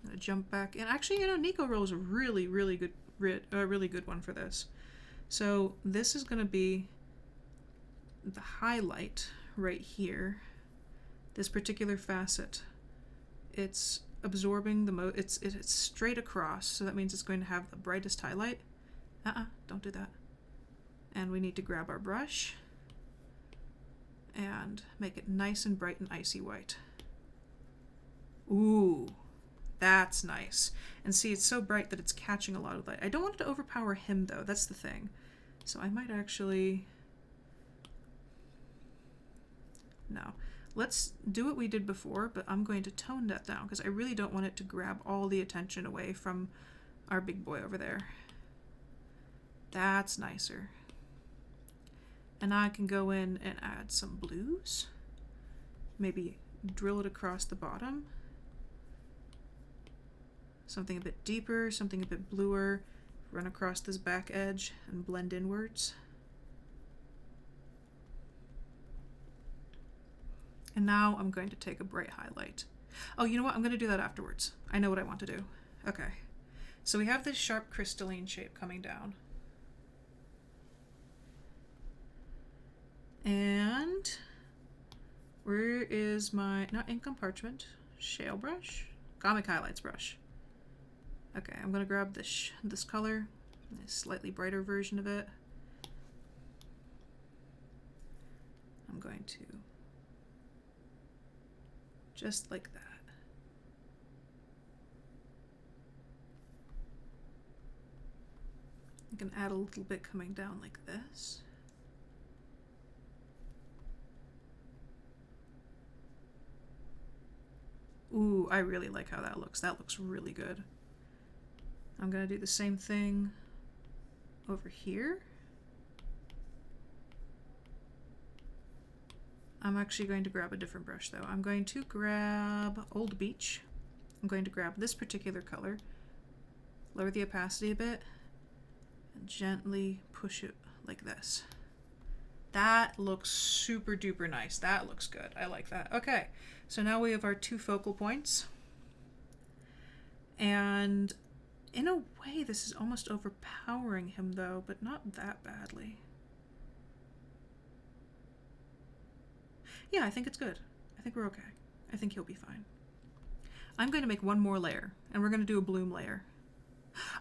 I'm gonna jump back, and actually, you know, Nico Roll is a really good one for this. So this is going to be the highlight right here. This particular facet, it's absorbing the it's straight across, so that means it's going to have the brightest highlight. Don't do that. And we need to grab our brush and make it nice and bright and icy white. Ooh. That's nice. And see, it's so bright that it's catching a lot of light. I don't want it to overpower him, though. That's the thing. So I might actually... No. Let's do what we did before, but I'm going to tone that down because I really don't want it to grab all the attention away from our big boy over there. That's nicer. And now I can go in and add some blues. Maybe drill it across the bottom. Something a bit deeper, something a bit bluer, run across this back edge and blend inwards. And now I'm going to take a bright highlight. Oh, you know what? I'm going to do that afterwards. I know what I want to do. Okay. So we have this sharp crystalline shape coming down. And where is my, not ink on parchment, shale brush? Comic Highlights brush. Okay, I'm going to grab this color, a slightly brighter version of it. I'm going to, just like that. I can add a little bit coming down like this. Ooh, I really like how that looks. That looks really good. I'm going to do the same thing over here. I'm actually going to grab a different brush though. I'm going to grab Old Beach. I'm going to grab this particular color, lower the opacity a bit, and gently push it like this. That looks super duper nice. That looks good. I like that. Okay, so now we have our two focal points. And in a way, this is almost overpowering him though, but not that badly. Yeah, I think it's good. I think we're okay. I think he'll be fine. I'm going to make one more layer, and we're going to do a bloom layer.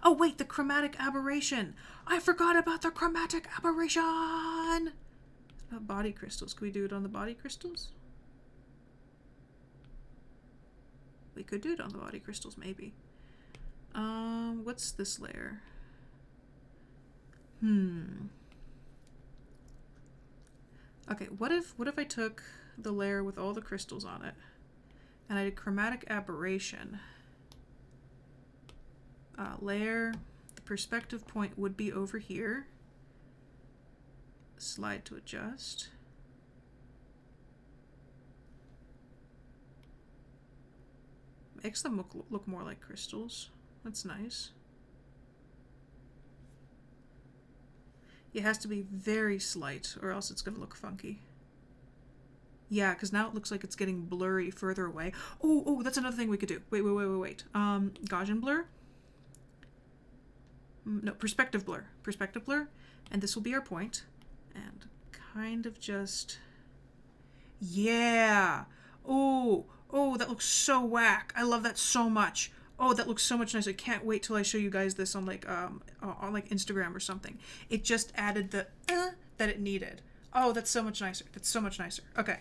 Oh wait, the chromatic aberration! I forgot about the chromatic aberration! Body crystals. Can we do it on the body crystals? We could do it on the body crystals, maybe. What's this layer? Okay, what if I took the layer with all the crystals on it and I did chromatic aberration? Layer, the perspective point would be over here. Slide to adjust. Makes them look more like crystals. That's nice. It has to be very slight or else it's going to look funky. Yeah, because now it looks like it's getting blurry further away. Oh, that's another thing we could do. Wait. Gaussian blur? No, perspective blur. Perspective blur. And this will be our point. And kind of just... Yeah! Oh, that looks so whack. I love that so much. Oh, that looks so much nice. I can't wait till I show you guys this on like Instagram or something. It just added the that it needed. Oh, that's so much nicer. That's so much nicer. Okay.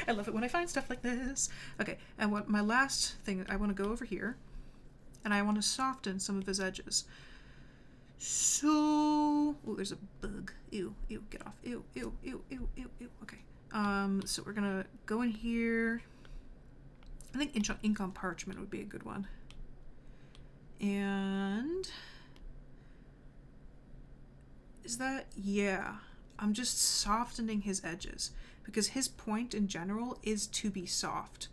I love it when I find stuff like this. Okay, and what my last thing, I want to go over here, and I want to soften some of his edges. So, oh, there's a bug. Ew, get off. Ew. Okay. So we're gonna go in here. I think ink on parchment would be a good one. And is that, yeah. I'm just softening his edges because his point in general is to be soft.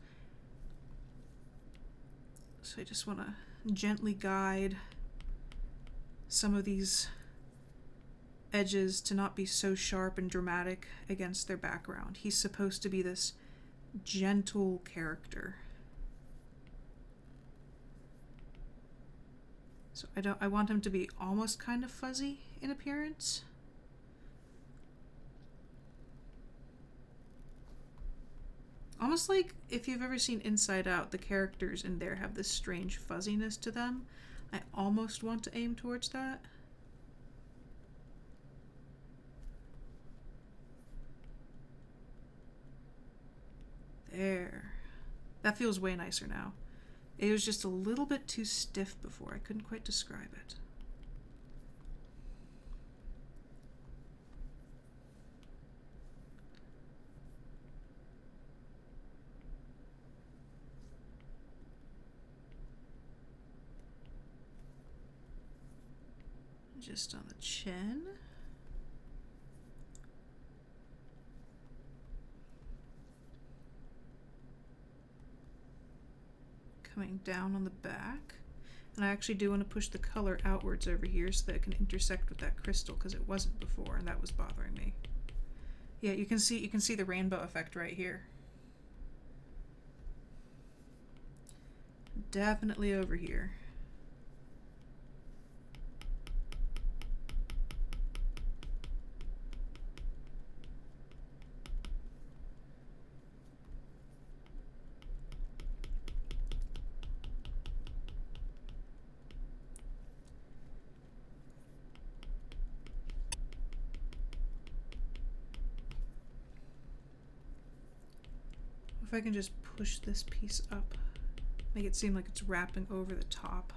So I just want to gently guide some of these edges to not be so sharp and dramatic against their background. He's supposed to be this gentle character. So I want him to be almost kind of fuzzy in appearance. Almost like if you've ever seen Inside Out, the characters in there have this strange fuzziness to them. I almost want to aim towards that. There. That feels way nicer now. It was just a little bit too stiff before. I couldn't quite describe it. Just on the chin. Coming down on the back. And I actually do want to push the color outwards over here so that it can intersect with that crystal because it wasn't before and that was bothering me. Yeah, you can see the rainbow effect right here. Definitely over here. If I can just push this piece up, make it seem like it's wrapping over the top.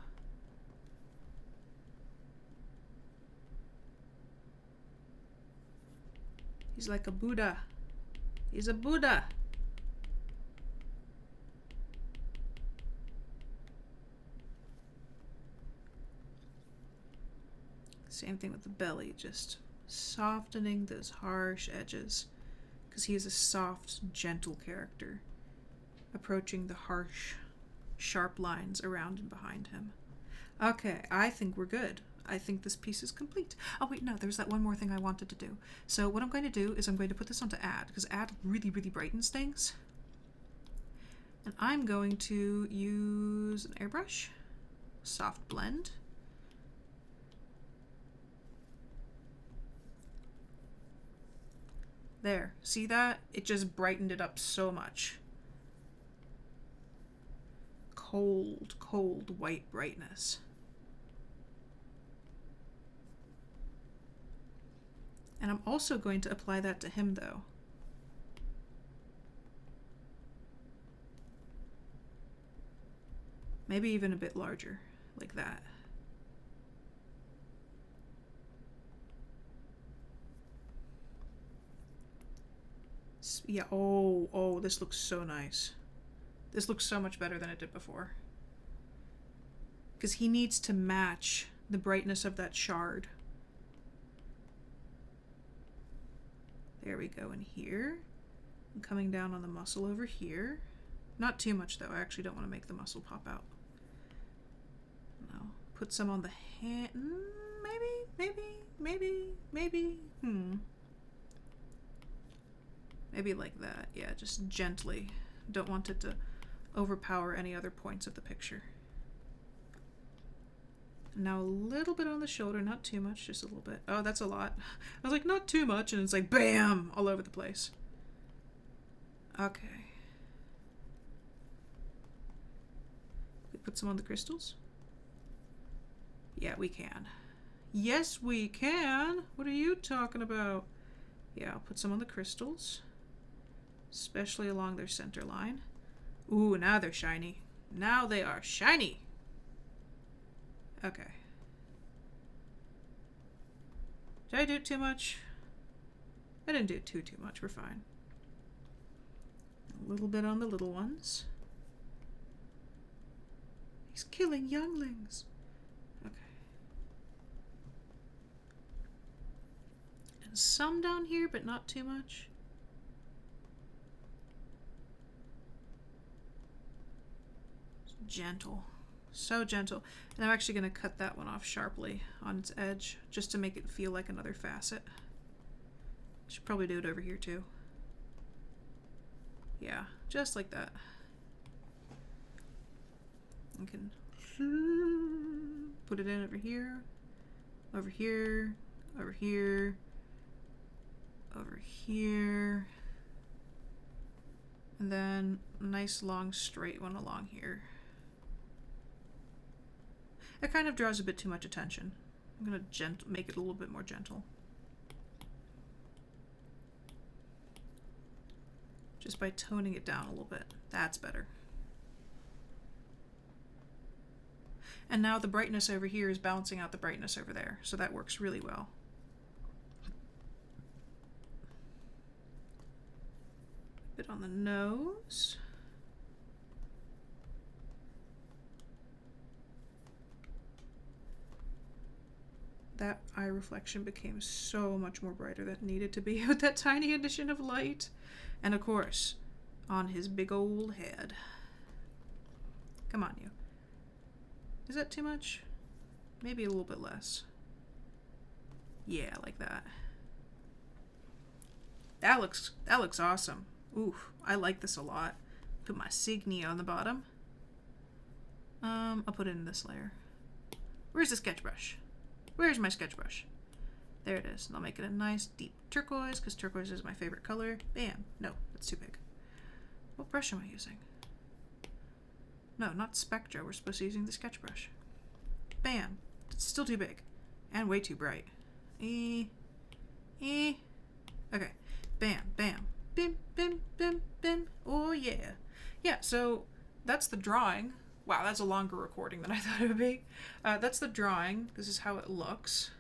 He's like a Buddha. He's a Buddha. Same thing with the belly, just softening those harsh edges. Because he is a soft, gentle character, approaching the harsh, sharp lines around and behind him. Okay, I think we're good. I think this piece is complete. Oh wait, no, there's that one more thing I wanted to do. So what I'm going to do is I'm going to put this onto Add, because Add really, really brightens things. And I'm going to use an airbrush, soft blend. There, see that? It just brightened it up so much. Cold, cold white brightness. And I'm also going to apply that to him though. Maybe even a bit larger, like that. Yeah, oh, this looks so nice. This looks so much better than it did before. Because he needs to match the brightness of that shard. There we go in here. And coming down on the muscle over here. Not too much though. I actually don't want to make the muscle pop out. No. Put some on the hand. Maybe. Maybe like that. Yeah, just gently. Don't want it to overpower any other points of the picture. Now a little bit on the shoulder, not too much, just a little bit. Oh, that's a lot. I was like, not too much, and it's like, bam, all over the place. Okay. We put some on the crystals? Yeah, we can. Yes, we can. What are you talking about? Yeah, I'll put some on the crystals, especially along their center line. Ooh, now they're shiny. Now they are shiny. Okay. Did I do too much? I didn't do too much. We're fine. A little bit on the little ones. He's killing younglings. Okay. And some down here, but not too much. Gentle. So gentle. And I'm actually going to cut that one off sharply on its edge just to make it feel like another facet. Should probably do it over here too. Yeah, just like that. I can put it in over here, over here, over here, over here, and then a nice long straight one along here. It kind of draws a bit too much attention. I'm going to make it a little bit more gentle. Just by toning it down a little bit. That's better. And now the brightness over here is balancing out the brightness over there, so that works really well. A bit on the nose. That eye reflection became so much more brighter than it needed to be with that tiny addition of light. And of course, on his big old head. Come on, you. Is that too much? Maybe a little bit less. Yeah, like that. That looks awesome. Ooh, I like this a lot. Put my Signia on the bottom. I'll put it in this layer. Where's the sketch brush? Where's my sketch brush? There it is. And I'll make it a nice deep turquoise, because turquoise is my favorite color. Bam. No, that's too big. What brush am I using? No, not Spectra. We're supposed to be using the sketch brush. Bam. It's still too big. And way too bright. Okay. Bam, bam. Bim, bim, bim, bim. Oh, yeah. Yeah, so that's the drawing. Wow, that's a longer recording than I thought it would be. That's the drawing. This is how it looks.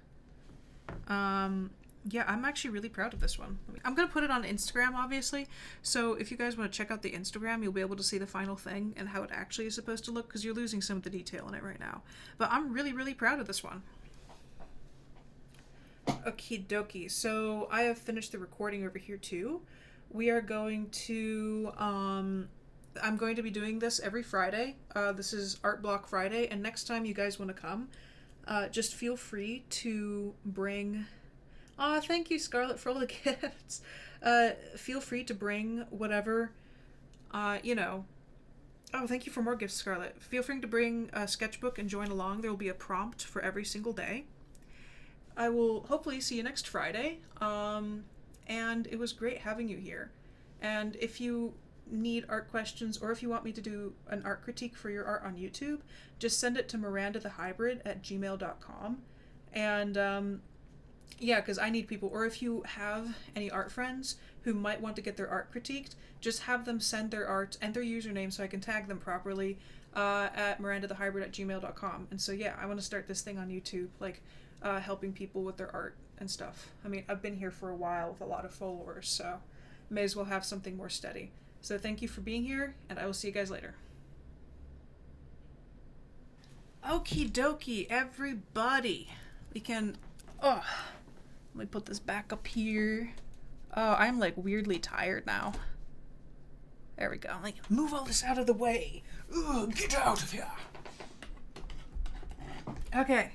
Yeah, I'm actually really proud of this one. I'm going to put it on Instagram, obviously. So if you guys want to check out the Instagram, you'll be able to see the final thing and how it actually is supposed to look, because you're losing some of the detail in it right now. But I'm really, really proud of this one. Okie dokie. So I have finished the recording over here too. We are going to, I'm going to be doing this every Friday. This is ARTBLOCK Friday, and next time you guys want to come, just feel free to bring... Aw, thank you, Scarlett, for all the gifts. Feel free to bring whatever, you know... Oh, thank you for more gifts, Scarlett. Feel free to bring a sketchbook and join along. There will be a prompt for every single day. I will hopefully see you next Friday. And it was great having you here. And if you need art questions, or if you want me to do an art critique for your art on YouTube, just send it to mirandathehybrid@gmail.com. And yeah, because I need people, or if you have any art friends who might want to get their art critiqued, just have them send their art and their username so I can tag them properly at mirandathehybrid@gmail.com. And so yeah, I want to start this thing on YouTube, like helping people with their art and stuff. I mean, I've been here for a while with a lot of followers, so may as well have something more steady. So thank you for being here, and I will see you guys later. Okie dokie, everybody. We can... Oh, let me put this back up here. Oh, I'm like weirdly tired now. There we go. Like, move all this out of the way. Ugh, get out of here. Okay.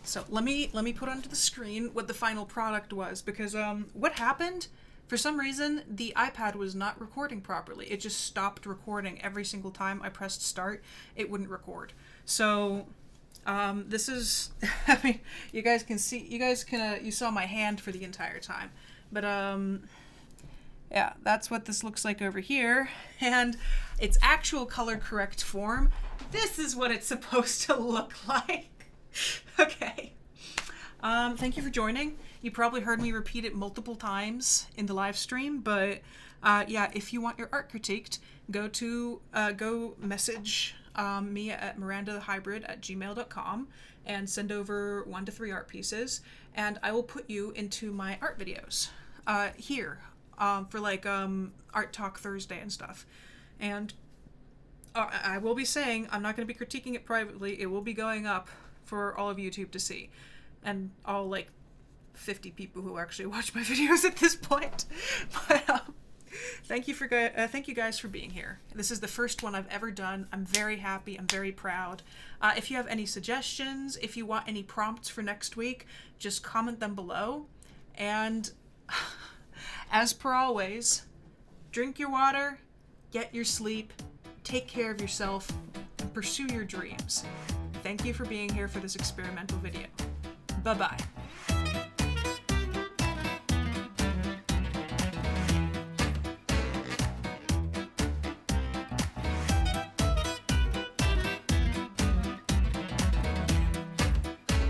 So let me put onto the screen what the final product was, because what happened, for some reason the iPad was not recording properly. It just stopped recording every single time I pressed start. It wouldn't record. So this is, I mean, you guys can see, you saw my hand for the entire time, but yeah, that's what this looks like over here, and its actual color correct form, this is what it's supposed to look like. Okay. Thank you for joining. You probably heard me repeat it multiple times in the live stream, but yeah, if you want your art critiqued, go message me at mirandahybrid@gmail.com and send over 1 to 3 art pieces, and I will put you into my art videos here for like Art Talk Thursday and stuff. And I will be saying, I'm not going to be critiquing it privately. It will be going up for all of YouTube to see, and all like 50 people who actually watch my videos at this point. But thank you guys for being here. This is the first one I've ever done. I'm very happy. I'm very proud. If you have any suggestions, if you want any prompts for next week, just comment them below. And as per always, drink your water, get your sleep, take care of yourself, and pursue your dreams. Thank you for being here for this experimental video. Bye-bye.